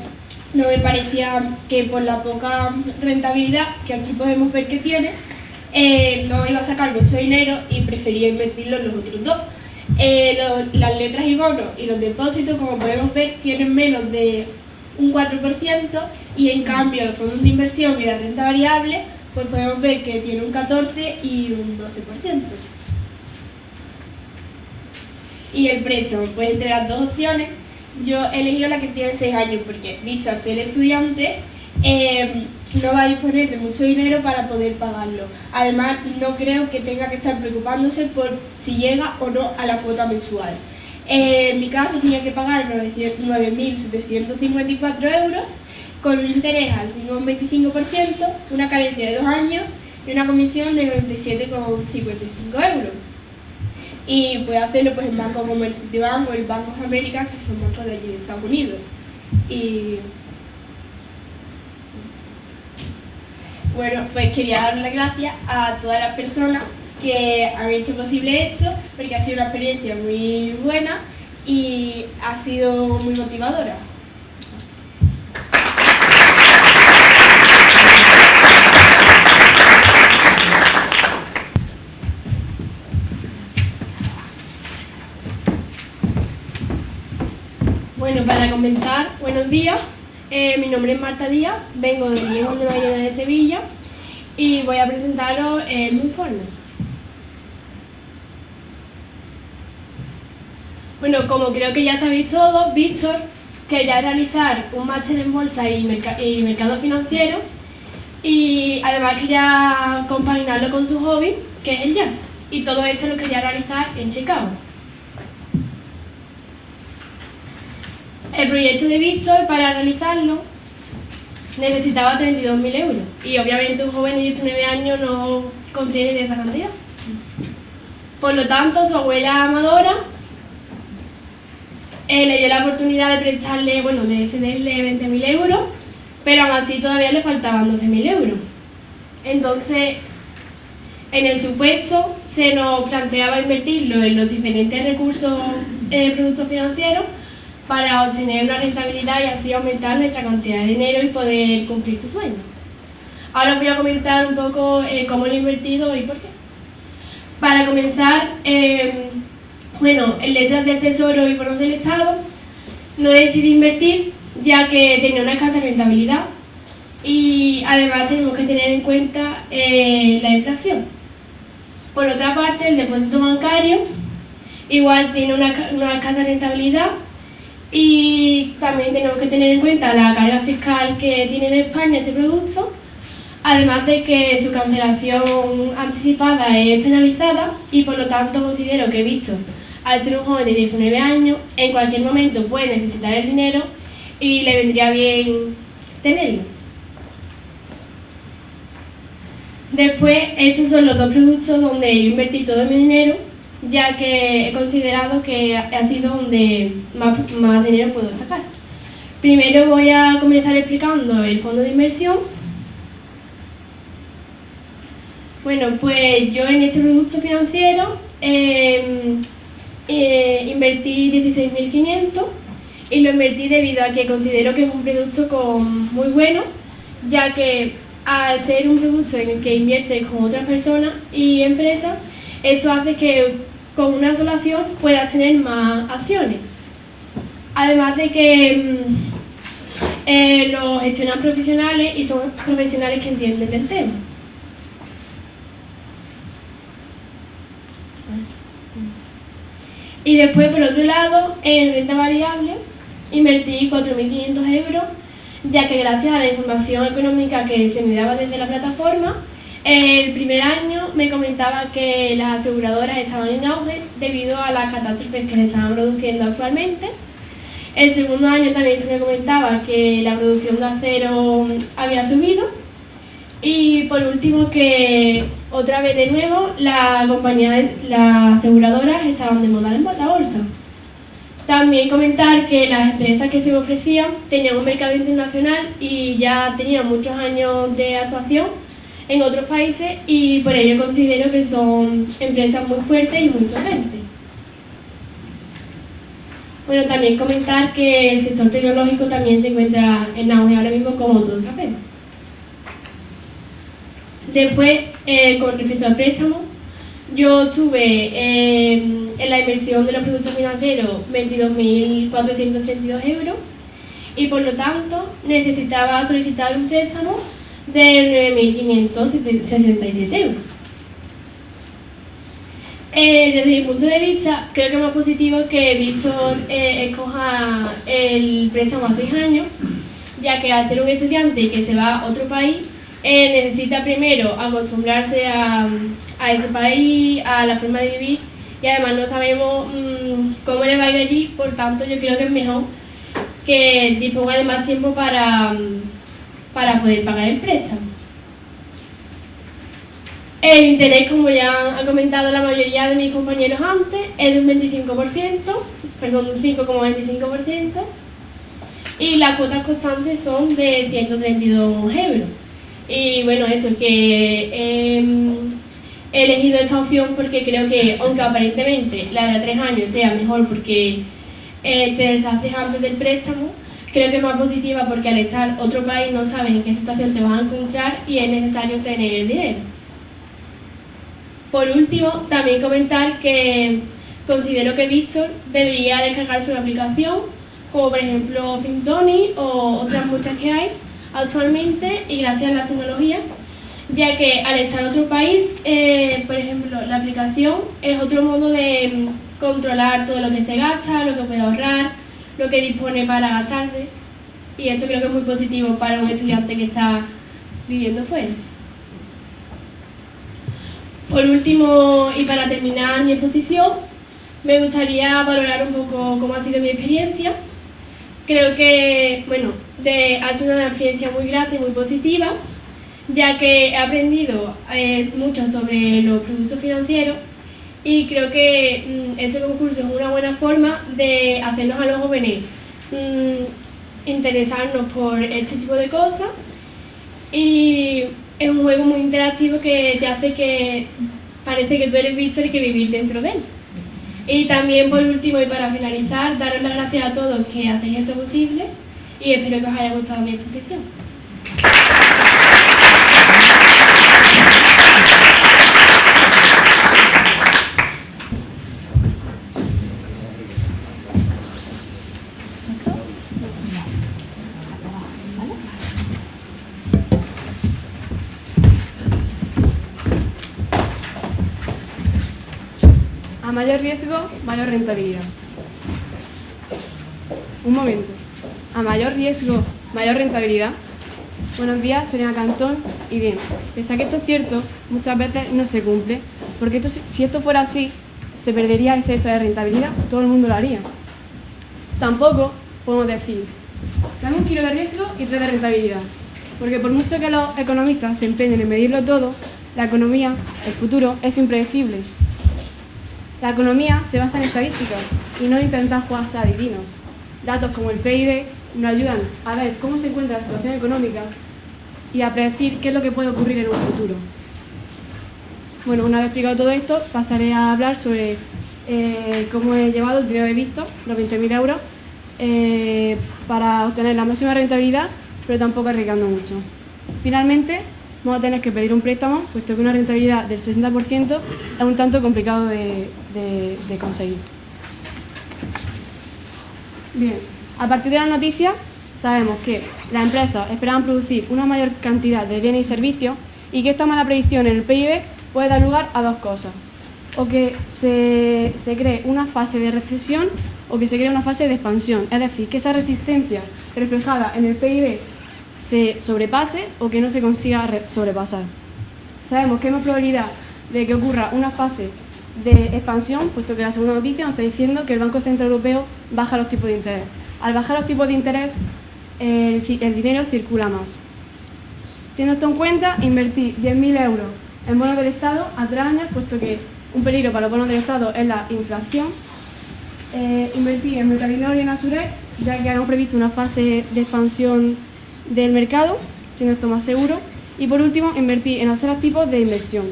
no me parecía que por la poca rentabilidad que aquí podemos ver que tiene, no iba a sacar mucho dinero y prefería invertirlo en los otros 2. Las letras y bonos y los depósitos, como podemos ver, tienen menos de un 4%, y en cambio los fondos de inversión y la renta variable, pues podemos ver que tiene un 14% y un 12%. Y el préstamo, pues entre las 2 opciones, yo he elegido la que tiene 6 años, porque dicho, al ser estudiante, no va a disponer de mucho dinero para poder pagarlo. Además, no creo que tenga que estar preocupándose por si llega o no a la cuota mensual. En mi caso tenía que pagar 9.754 euros, con un interés al 5,25%, una carencia de 2 años y una comisión de 97,55 euros. Y puede hacerlo pues en bancos como el Citibank o el Bank of America, que son bancos de allí de Estados Unidos. Y bueno, pues quería dar las gracias a todas las personas que han hecho posible esto, porque ha sido una experiencia muy buena y ha sido muy motivadora. Bueno, para comenzar, buenos días. Mi nombre es Marta Díaz, vengo del Liceo de Mairena de Sevilla y voy a presentaros mi informe. Bueno, como creo que ya sabéis todos, Víctor quería realizar un máster en bolsa y mercado financiero y además quería compaginarlo con su hobby, que es el jazz, y todo esto lo quería realizar en Chicago. El proyecto de Víctor, para realizarlo, necesitaba 32.000 euros y obviamente un joven de 19 años no contiene esa cantidad. Por lo tanto, su abuela Amadora le dio la oportunidad de prestarle, de cederle 20.000 euros, pero aún así todavía le faltaban 12.000 euros. Entonces, en el supuesto se nos planteaba invertirlo en los diferentes recursos productos financieros para obtener una rentabilidad y así aumentar nuestra cantidad de dinero y poder cumplir su sueño. Ahora os voy a comentar un poco cómo lo he invertido y por qué. Para comenzar, en letras del Tesoro y bonos del Estado no decidí invertir ya que tenía una escasa rentabilidad y además tenemos que tener en cuenta la inflación. Por otra parte, el depósito bancario igual tiene una escasa rentabilidad y también tenemos que tener en cuenta la carga fiscal que tiene en España este producto, además de que su cancelación anticipada es penalizada y por lo tanto considero que Víctor, al ser un joven de 19 años, en cualquier momento puede necesitar el dinero y le vendría bien tenerlo. Después, estos son los dos productos donde yo invertí todo mi dinero, ya que he considerado que ha sido donde más dinero puedo sacar. Primero voy a comenzar explicando el fondo de inversión. Bueno, pues yo en este producto financiero invertí 16.500 y lo invertí debido a que considero que es un producto muy bueno, ya que al ser un producto en el que inviertes con otras personas y empresas, eso hace que con una sola acción puedas tener más acciones. Además de que los gestionan profesionales y son profesionales que entienden del tema. Y después, por otro lado, en renta variable invertí 4.500 euros, ya que gracias a la información económica que se me daba desde la plataforma, el primer año me comentaba que las aseguradoras estaban en auge debido a las catástrofes que se estaban produciendo actualmente. El segundo año también se me comentaba que la producción de acero había subido. Y por último, que otra vez de nuevo las aseguradoras estaban de moda en la bolsa. También comentar que las empresas que se me ofrecían tenían un mercado internacional y ya tenían muchos años de actuación en otros países y por ello considero que son empresas muy fuertes y muy solventes. Bueno, también comentar que el sector tecnológico también se encuentra en auge ahora mismo, como todos sabemos. Después, con respecto al préstamo, yo tuve en la inversión de los productos financieros 22.482 euros y por lo tanto necesitaba solicitar un préstamo de 9.567 euros. Desde mi punto de vista, creo que es más positivo que Víctor escoja el préstamo a 6 años, ya que al ser un estudiante que se va a otro país, necesita primero acostumbrarse a ese país, a la forma de vivir, y además no sabemos cómo le va a ir allí, por tanto yo creo que es mejor que disponga de más tiempo para poder pagar el préstamo. El interés, como ya ha comentado la mayoría de mis compañeros antes, es de un 5,25%, y las cuotas constantes son de 132 euros. Y bueno, eso, que he elegido esta opción porque creo que, aunque aparentemente la de 3 años sea mejor porque te deshaces antes del préstamo, creo que es más positiva porque al estar otro país no sabes en qué situación te vas a encontrar y es necesario tener el dinero. Por último, también comentar que considero que Víctor debería descargarse una aplicación, como por ejemplo Fintoni o otras muchas que hay actualmente y gracias a la tecnología, ya que al estar en otro país, por ejemplo, la aplicación es otro modo de controlar todo lo que se gasta, lo que puede ahorrar, lo que dispone para gastarse, y esto creo que es muy positivo para un estudiante que está viviendo fuera. Por último, y para terminar mi exposición, me gustaría valorar un poco cómo ha sido mi experiencia. Creo que, bueno, ha sido una experiencia muy grata y muy positiva, ya que he aprendido mucho sobre los productos financieros y creo que este concurso es una buena forma de hacernos a los jóvenes interesarnos por este tipo de cosas, y es un juego muy interactivo que te hace que parece que tú eres Víctor y que vivir dentro de él. Y también, por último y para finalizar, daros las gracias a todos que hacéis esto posible y espero que os haya gustado mi exposición. A mayor riesgo, mayor rentabilidad. Un momento. A mayor riesgo, mayor rentabilidad. Buenos días, soy Ana Cantón. Y bien, pese a que esto es cierto, muchas veces no se cumple, porque si esto fuera así, se perdería ese extra de rentabilidad, todo el mundo lo haría. Tampoco podemos decir, dame 1 kilo de riesgo y 3 de rentabilidad, porque por mucho que los economistas se empeñen en medirlo todo, la economía, el futuro, es impredecible. La economía se basa en estadísticas y no en intentar jugarse a adivino. Datos como el PIB nos ayudan a ver cómo se encuentra la situación económica y a predecir qué es lo que puede ocurrir en un futuro. Bueno, una vez explicado todo esto, pasaré a hablar sobre cómo he llevado el dinero de Víctor, los 20.000 euros, para obtener la máxima rentabilidad, pero tampoco arriesgando mucho. Finalmente, vamos a tener que pedir un préstamo, puesto que una rentabilidad del 60% es un tanto complicado de conseguir. Bien, a partir de las noticias sabemos que las empresas esperaban producir una mayor cantidad de bienes y servicios y que esta mala predicción en el PIB puede dar lugar a dos cosas: o que se cree una fase de recesión o que se cree una fase de expansión, es decir, que esa resistencia reflejada en el PIB se sobrepase o que no se consiga sobrepasar. Sabemos que hay más probabilidad de que ocurra una fase de expansión, puesto que la segunda noticia nos está diciendo que el Banco Central Europeo baja los tipos de interés. Al bajar los tipos de interés, el dinero circula más. Teniendo esto en cuenta, invertir 10.000 euros en bonos del Estado a 3 años, puesto que un peligro para los bonos del Estado es la inflación. Invertir en Metalinor y en Asurex, ya que hemos previsto una fase de expansión del mercado, siendo esto más seguro. Y por último, invertir en otros tipos de inversión.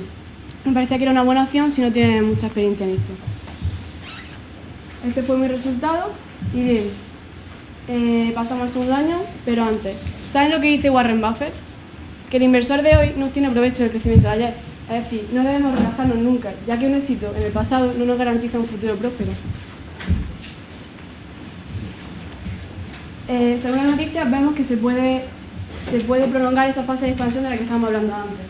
Me parecía que era una buena opción si no tienes mucha experiencia en esto. Este fue mi resultado. Y bien, pasamos al segundo año, pero antes. ¿Saben lo que dice Warren Buffett? Que el inversor de hoy no tiene provecho del crecimiento de ayer. Es decir, no debemos relajarnos nunca, ya que un éxito en el pasado no nos garantiza un futuro próspero. Según las noticias, vemos que se puede prolongar esa fase de expansión de la que estábamos hablando antes.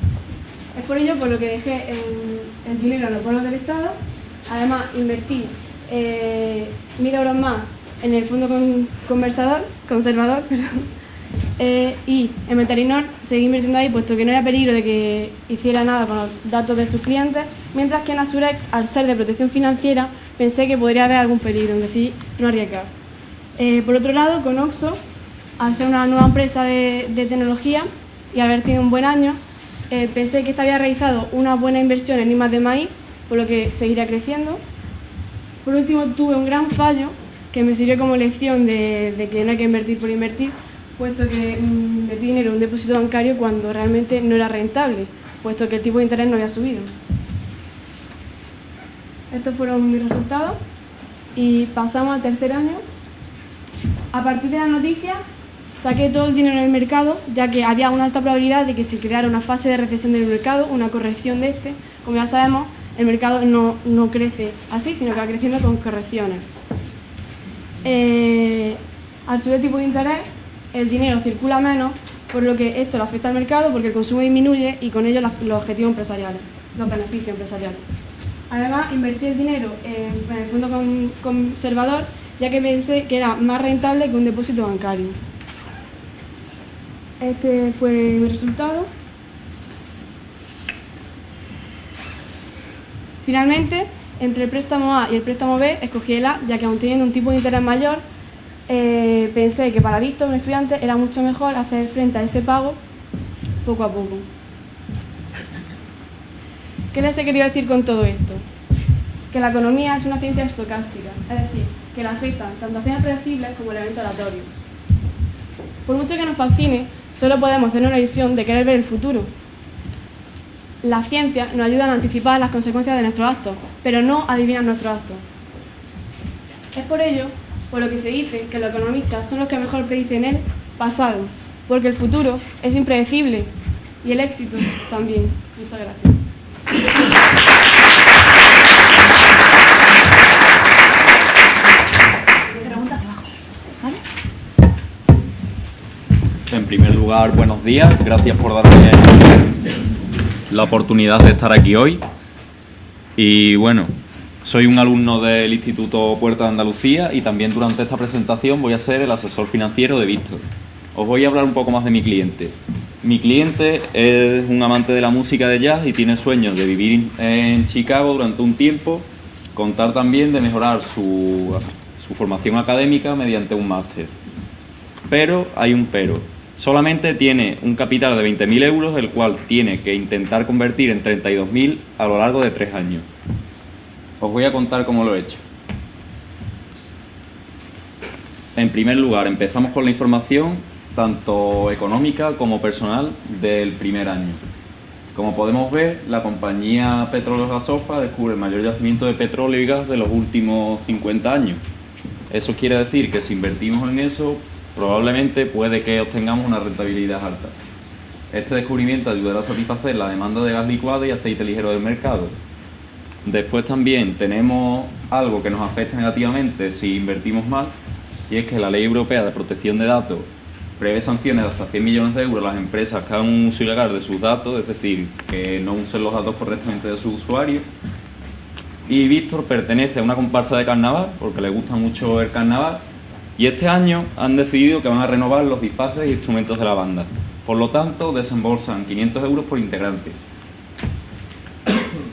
Es por ello por lo que dejé el dinero en los bonos del Estado. Además, invertí 1.000 euros más en el fondo conservador, y en Metalinor seguí invirtiendo ahí, puesto que no había peligro de que hiciera nada con los datos de sus clientes, mientras que en Asurex, al ser de protección financiera, pensé que podría haber algún peligro, es decir, no arriesgar. Por otro lado, con Oxo, al ser una nueva empresa de tecnología y al haber tenido un buen año, pensé que esta había realizado una buena inversión en I+D+I, por lo que seguiría creciendo. Por último, tuve un gran fallo que me sirvió como lección de que no hay que invertir por invertir, puesto que invertí dinero en un depósito bancario cuando realmente no era rentable, puesto que el tipo de interés no había subido. Estos fueron mis resultados y pasamos al tercer año. A partir de la noticia saqué todo el dinero del mercado, ya que había una alta probabilidad de que se creara una fase de recesión del mercado, una corrección de este. Como ya sabemos, el mercado no crece así, sino que va creciendo con correcciones. Al subir el tipo de interés, el dinero circula menos, por lo que esto le afecta al mercado porque el consumo disminuye y con ello los objetivos empresariales, los beneficios empresariales. Además, invertí el dinero en el fondo conservador, ya que pensé que era más rentable que un depósito bancario. Este fue mi resultado. Finalmente, entre el préstamo A y el préstamo B, escogí el A, ya que aun teniendo un tipo de interés mayor, pensé que para Víctor, un estudiante, era mucho mejor hacer frente a ese pago poco a poco. ¿Qué les he querido decir con todo esto? Que la economía es una ciencia estocástica, es decir, que la afectan tanto acciones predecibles como elementos aleatorios. Por mucho que nos fascine, solo podemos hacer una visión de querer ver el futuro. Las ciencias nos ayudan a anticipar las consecuencias de nuestros actos, pero no adivinan nuestros actos. Es por ello por lo que se dice que los economistas son los que mejor predicen el pasado, porque el futuro es impredecible y el éxito también. Muchas gracias. En primer lugar, buenos días. Gracias por darme la oportunidad de estar aquí hoy. Y bueno, soy un alumno del Instituto Puerta de Andalucía y también durante esta presentación voy a ser el asesor financiero de Víctor. Os voy a hablar un poco más de mi cliente. Mi cliente es un amante de la música de jazz y tiene sueños de vivir en Chicago durante un tiempo, contar también de mejorar su formación académica mediante un máster. Pero hay un pero. Solamente tiene un capital de 20.000 euros, el cual tiene que intentar convertir en 32.000 a lo largo de 3 años. Os voy a contar cómo lo he hecho. En primer lugar, empezamos con la información tanto económica como personal del primer año. Como podemos ver, la compañía Petróleos Gasofa descubre el mayor yacimiento de petróleo y gas de los últimos 50 años. Eso quiere decir que si invertimos en eso, probablemente puede que obtengamos una rentabilidad alta. Este descubrimiento ayudará a satisfacer la demanda de gas licuado y aceite ligero del mercado. Después también tenemos algo que nos afecta negativamente si invertimos mal, y es que la Ley Europea de Protección de Datos prevé sanciones de hasta 100 millones de euros a las empresas que hagan un uso ilegal de sus datos, es decir, que no usen los datos correctamente de sus usuarios. Y Víctor pertenece a una comparsa de carnaval, porque le gusta mucho el carnaval, y este año han decidido que van a renovar los disfraces e instrumentos de la banda. Por lo tanto, desembolsan 500 euros por integrante.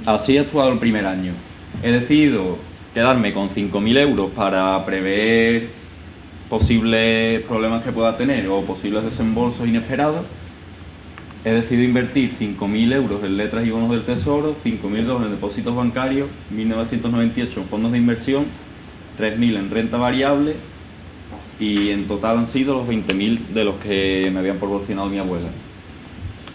Así he actuado el primer año. He decidido quedarme con 5.000 euros para prever posibles problemas que pueda tener o posibles desembolsos inesperados. He decidido invertir 5.000 euros en letras y bonos del Tesoro, 5.000 euros en depósitos bancarios, 1.998 en fondos de inversión, 3.000 en renta variable y en total han sido los 20.000 de los que me habían proporcionado mi abuela.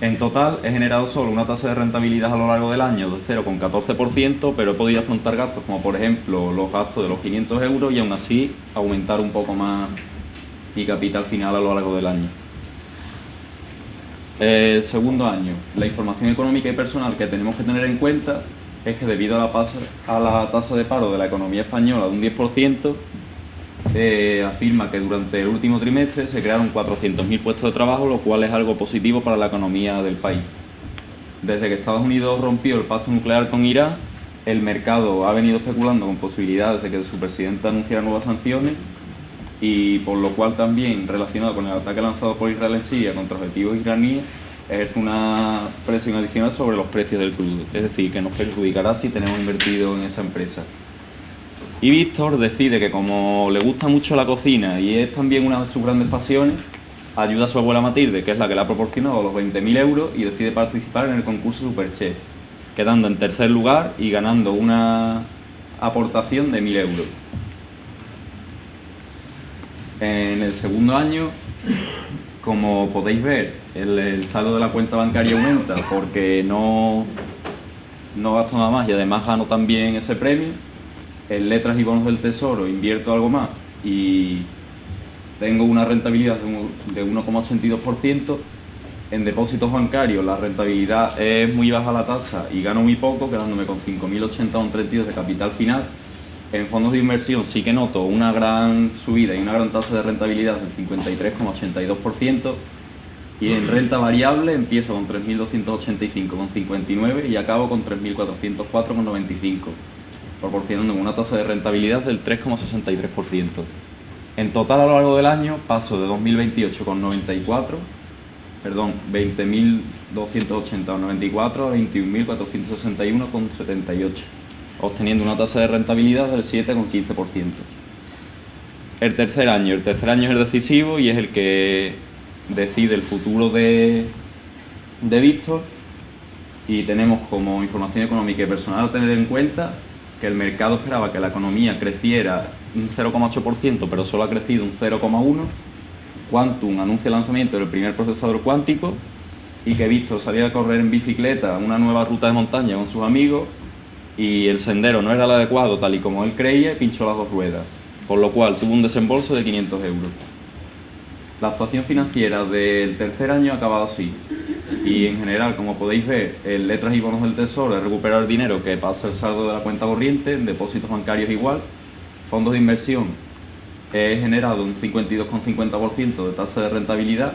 En total he generado solo una tasa de rentabilidad a lo largo del año de 0,14%, pero he podido afrontar gastos como por ejemplo los gastos de los 500 euros y aún así aumentar un poco más mi capital final a lo largo del año. Segundo año, la información económica y personal que tenemos que tener en cuenta es que debido a la tasa de paro de la economía española de un 10%, afirma que durante el último trimestre se crearon 400.000 puestos de trabajo, lo cual es algo positivo para la economía del país. Desde que Estados Unidos rompió el pacto nuclear con Irán, el mercado ha venido especulando con posibilidades de que su presidente anunciara nuevas sanciones y por lo cual también, relacionado con el ataque lanzado por Israel en Siria contra objetivos iraníes, ejerce una presión adicional sobre los precios del crudo, es decir, que nos perjudicará si tenemos invertido en esa empresa. Y Víctor decide que como le gusta mucho la cocina y es también una de sus grandes pasiones, ayuda a su abuela Matilde, que es la que le ha proporcionado los 20.000 euros, y decide participar en el concurso Superchef, quedando en tercer lugar y ganando una aportación de 1.000 euros. En el segundo año, como podéis ver, el saldo de la cuenta bancaria aumenta porque no no gasto nada más y además gano también ese premio. En letras y bonos del Tesoro invierto algo más y tengo una rentabilidad de 1,82%. En depósitos bancarios la rentabilidad es muy baja la tasa y gano muy poco, quedándome con 5.080,32 de capital final. En fondos de inversión sí que noto una gran subida y una gran tasa de rentabilidad del 53,82%. Y en renta variable empiezo con 3.285,59 y acabo con 3.404,95, proporcionando una tasa de rentabilidad del 3,63%. En total a lo largo del año paso de 20.280,94 a 21.461,78, obteniendo una tasa de rentabilidad del 7,15%. El tercer año es el decisivo y es el que decide el futuro de Víctor, y tenemos como información económica y personal a tener en cuenta que el mercado esperaba que la economía creciera un 0,8%, pero solo ha crecido un 0,1%. Quantum anuncia el lanzamiento del primer procesador cuántico y que Víctor salía a correr en bicicleta una nueva ruta de montaña con sus amigos y el sendero no era el adecuado tal y como él creía y pinchó las dos ruedas, por lo cual tuvo un desembolso de 500 euros. La actuación financiera del tercer año ha acabado así y en general, como podéis ver, en letras y bonos del Tesoro he recuperado el dinero que pasa el saldo de la cuenta corriente, en depósitos bancarios igual, fondos de inversión he generado un 52,50% de tasa de rentabilidad,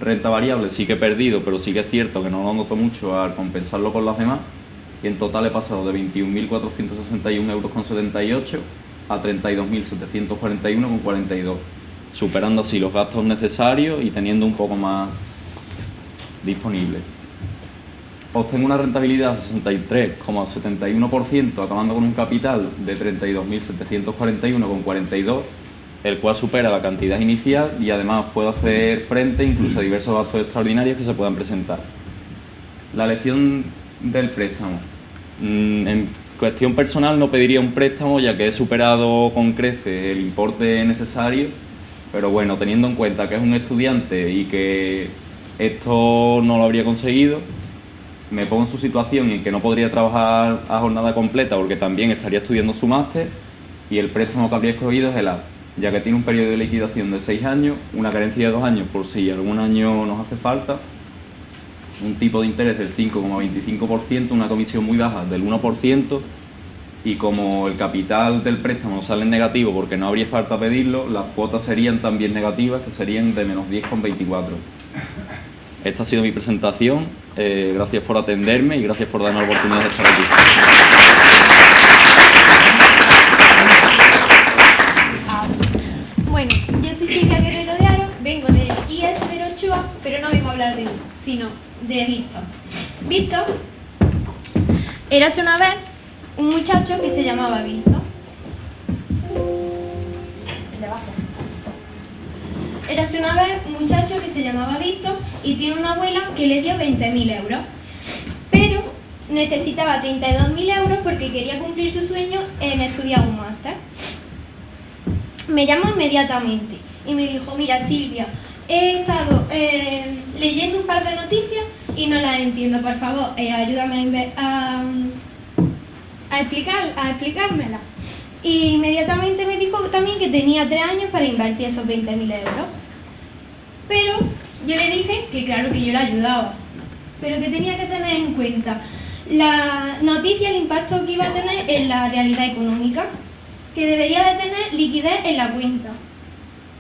renta variable sí que he perdido, pero sí que es cierto que no lo noto mucho al compensarlo con las demás, y en total he pasado de 21.461,78 euros a 32.741,42, superando así los gastos necesarios y teniendo un poco más disponible. Obtengo una rentabilidad de 63,71%, acabando con un capital de 32.741,42, el cual supera la cantidad inicial y además puedo hacer frente incluso a diversos gastos extraordinarios que se puedan presentar. La elección del préstamo. En cuestión personal no pediría un préstamo ya que he superado con creces el importe necesario, pero bueno, teniendo en cuenta que es un estudiante y que esto no lo habría conseguido, me pongo en su situación y en que no podría trabajar a jornada completa porque también estaría estudiando su máster, y el préstamo que habría escogido es el A, ya que tiene un periodo de liquidación de 6 años, una carencia de 2 años por si algún año nos hace falta, un tipo de interés del 5,25%, una comisión muy baja del 1%, y como el capital del préstamo sale en negativo porque no habría falta pedirlo, las cuotas serían también negativas, que serían de menos 10,24. Esta ha sido mi presentación, gracias por atenderme y gracias por darme la oportunidad de estar aquí. Bueno, yo soy Silvia Guerrero de Aro, vengo del IES Verochoa, pero no vengo a hablar de mí, sino de Víctor. Víctor, érase una vez un muchacho que se llamaba Víctor. Érase una vez un muchacho que se llamaba Víctor y tiene una abuela que le dio 20.000 euros, pero necesitaba 32.000 euros porque quería cumplir su sueño en estudiar un máster. Me llamó inmediatamente y me dijo: mira Silvia, he estado leyendo un par de noticias y no las entiendo, por favor, ayúdame a explicármela. Y inmediatamente me dijo también que tenía 3 años para invertir esos 20.000 euros. Pero yo le dije que claro que yo la ayudaba, pero que tenía que tener en cuenta la noticia, el impacto que iba a tener en la realidad económica, que debería de tener liquidez en la cuenta.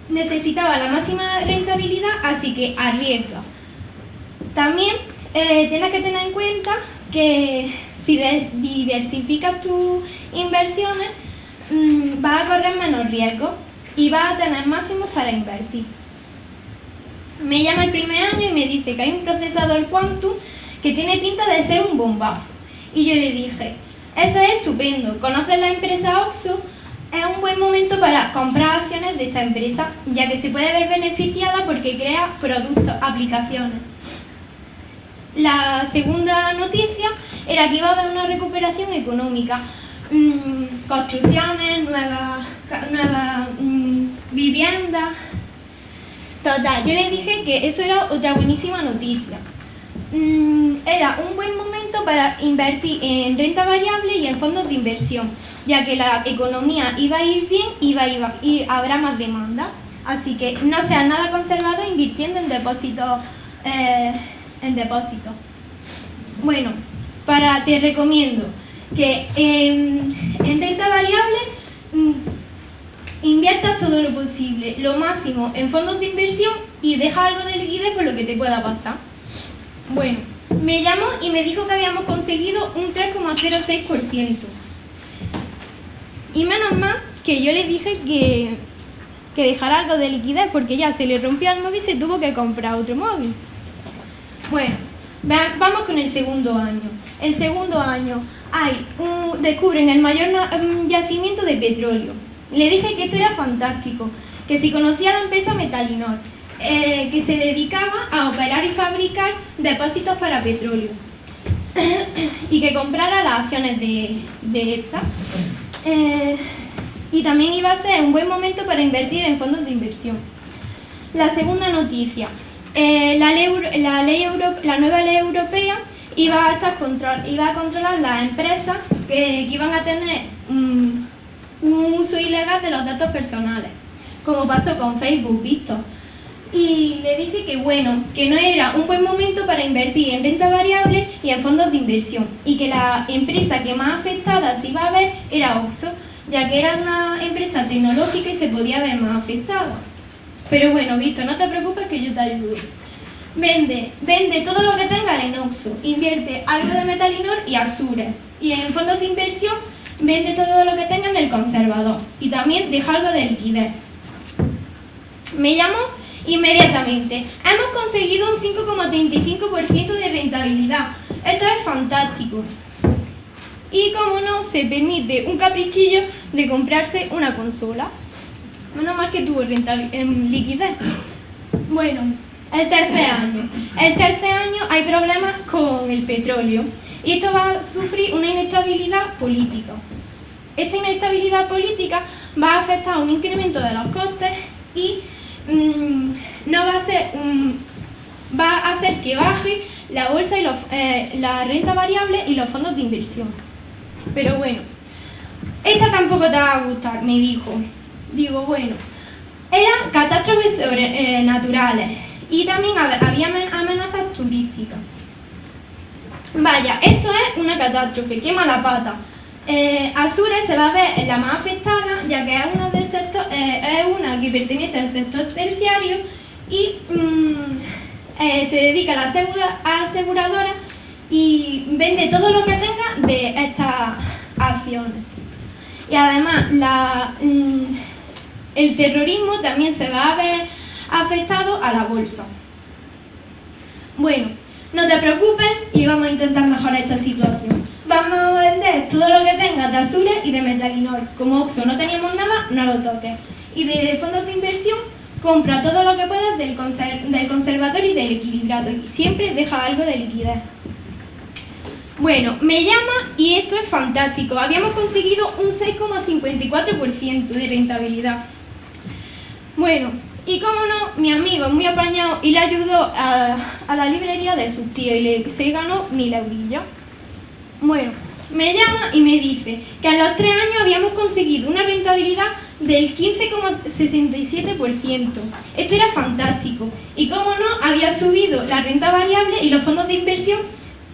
Necesitaba la máxima rentabilidad, así que arriesga. También tienes que tener en cuenta que si diversificas tus inversiones, vas a correr menos riesgo y vas a tener máximos para invertir. Me llama el primer año y me dice que hay un procesador Quantum que tiene pinta de ser un bombazo. Y yo le dije: eso es estupendo, ¿conoces la empresa Oxxo? Es un buen momento para comprar acciones de esta empresa, ya que se puede ver beneficiada porque crea productos, aplicaciones. La segunda noticia era que iba a haber una recuperación económica, construcciones, nuevas viviendas. Total, yo le dije que eso era otra buenísima noticia. era un buen momento para invertir en renta variable y en fondos de inversión, ya que la economía iba a ir bien y habrá más demanda. Así que no seas nada conservador invirtiendo en depósitos. Bueno, te recomiendo que en renta variable inviertas todo lo posible, lo máximo en fondos de inversión y deja algo de liquidez por lo que te pueda pasar. Bueno, me llamó y me dijo que habíamos conseguido un 3,06%. Y menos mal que yo le dije que dejara algo de liquidez porque ya se le rompió el móvil y se tuvo que comprar otro móvil. Bueno, vamos con el segundo año. El segundo año descubren el mayor yacimiento de petróleo. Le dije que esto era fantástico, que si conocía la empresa Metalinor, que se dedicaba a operar y fabricar depósitos para petróleo y que comprara las acciones de esta. Y también iba a ser un buen momento para invertir en fondos de inversión. La segunda noticia, la nueva ley europea iba a controlar las empresas que iban a tener un uso ilegal de los datos personales, como pasó con Facebook, visto. Y le dije que bueno, que no era un buen momento para invertir en renta variable y en fondos de inversión, y que la empresa que más afectada se iba a ver era Oxxo, ya que era una empresa tecnológica y se podía ver más afectada. Pero bueno, Víctor, no te preocupes que yo te ayudo. Vende todo lo que tengas en Oxxo, invierte algo de Metalinor y Azure. Y en fondos de inversión, vende todo lo que tengas en el Conservador. Y también deja algo de liquidez. Me llamó inmediatamente. Hemos conseguido un 5,35% de rentabilidad. Esto es fantástico. Y como no, se permite un caprichillo de comprarse una consola. Menos mal que tuvo liquidez. Bueno, el tercer año. El tercer año hay problemas con el petróleo. Y esto va a sufrir una inestabilidad política. Esta inestabilidad política va a afectar a un incremento de los costes y va a hacer que baje la bolsa y la renta variable y los fondos de inversión. Pero bueno, esta tampoco te va a gustar, me dijo. Digo, bueno, eran catástrofes naturales y también había amenazas turísticas. Vaya, esto es una catástrofe, qué mala pata. Azure se va a ver la más afectada, ya que es una que pertenece al sector terciario y se dedica a la aseguradora y vende todo lo que tenga de estas acciones. Y además el terrorismo también se va a ver afectado a la bolsa. Bueno, no te preocupes y vamos a intentar mejorar esta situación. Vamos a vender todo lo que tengas de Azure y de Metalinor. Como Oxxo no teníamos nada, no lo toques. Y de fondos de inversión, compra todo lo que puedas del conservador y del equilibrado. Y siempre deja algo de liquidez. Bueno, me llama y esto es fantástico. Habíamos conseguido un 6,54% de rentabilidad. Bueno, y como no, mi amigo es muy apañado y le ayudó a la librería de sus tíos y se ganó 1000 eurillos. Bueno, me llama y me dice que en los 3 años habíamos conseguido una rentabilidad del 15,67%. Esto era fantástico. Y como no, había subido la renta variable y los fondos de inversión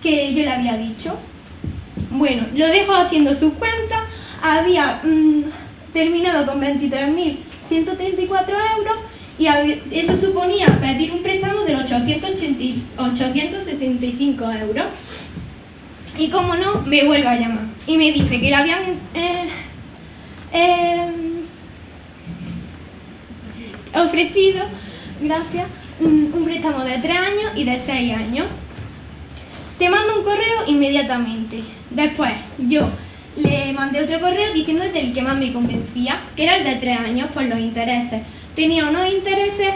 que yo le había dicho. Bueno, lo dejo haciendo sus cuentas. Había terminado con 23.134 euros y eso suponía pedir un préstamo de 865 euros. Y como no, me vuelve a llamar y me dice que le habían ofrecido, gracias, un préstamo de 3 años y de 6 años. Te mando un correo inmediatamente. Después yo le mandé otro correo diciendo del que más me convencía, que era el de 3 años por los intereses. Tenía unos intereses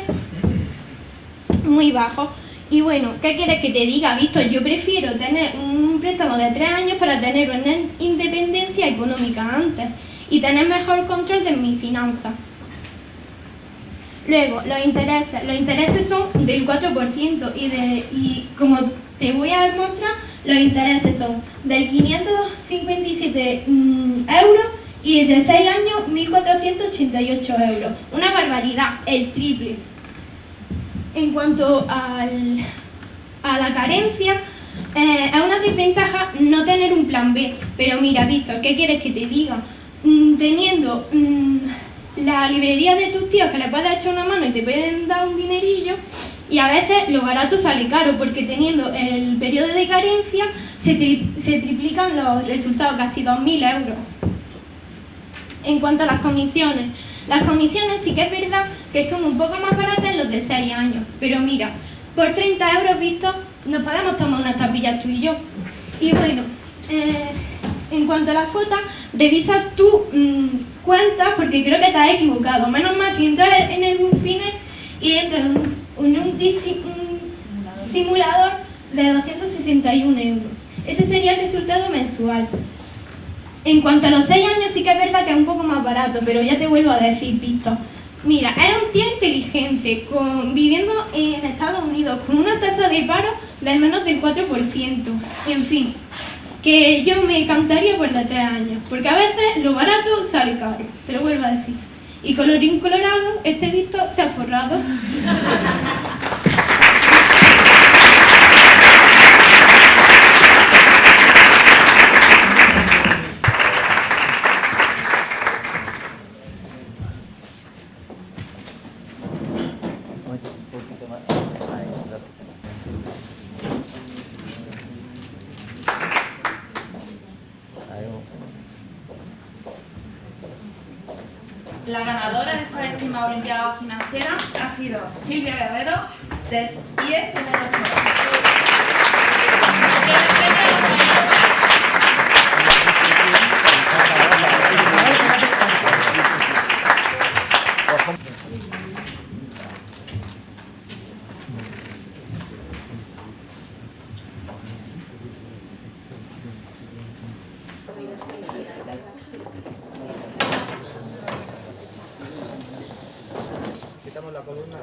muy bajos. Y bueno, ¿qué quieres que te diga, Víctor? Yo prefiero tener un préstamo de 3 años para tener una independencia económica antes y tener mejor control de mis finanzas. Luego, los intereses son del 4% y como Te voy a mostrar los intereses. Son de 557 euros y de 6 años 1.488 euros. Una barbaridad, el triple. En cuanto a la carencia, es una desventaja no tener un plan B. Pero mira, Víctor, ¿qué quieres que te diga? Teniendo la librería de tus tíos que le puedes echar una mano y te pueden dar un dinerillo, y a veces lo barato sale caro, porque teniendo el periodo de carencia se triplican los resultados, casi 2.000 euros. En cuanto a las comisiones sí que es verdad que son un poco más baratas en los de 6 años, pero mira, por 30 euros vistos nos podemos tomar unas tapillas tú y yo. Y bueno, en cuanto a las cuotas, revisa tu cuentas, porque creo que te has equivocado. Menos mal que entras en el Dufine y entras en un simulador de 261 euros. Ese sería el resultado mensual. En cuanto a los 6 años, sí que es verdad que es un poco más barato, pero ya te vuelvo a decir, Víctor. Mira, era un tío inteligente, viviendo en Estados Unidos, con una tasa de paro del menos del 4%. En fin, que yo me cantaría por los 3 años, porque a veces lo barato sale caro, te lo vuelvo a decir. Y colorín colorado, este Víctor se ha forrado. La ganadora de esta 10ª Olimpiada Financiera ha sido Silvia Guerrero, del IES en el 8. Quitamos la columna.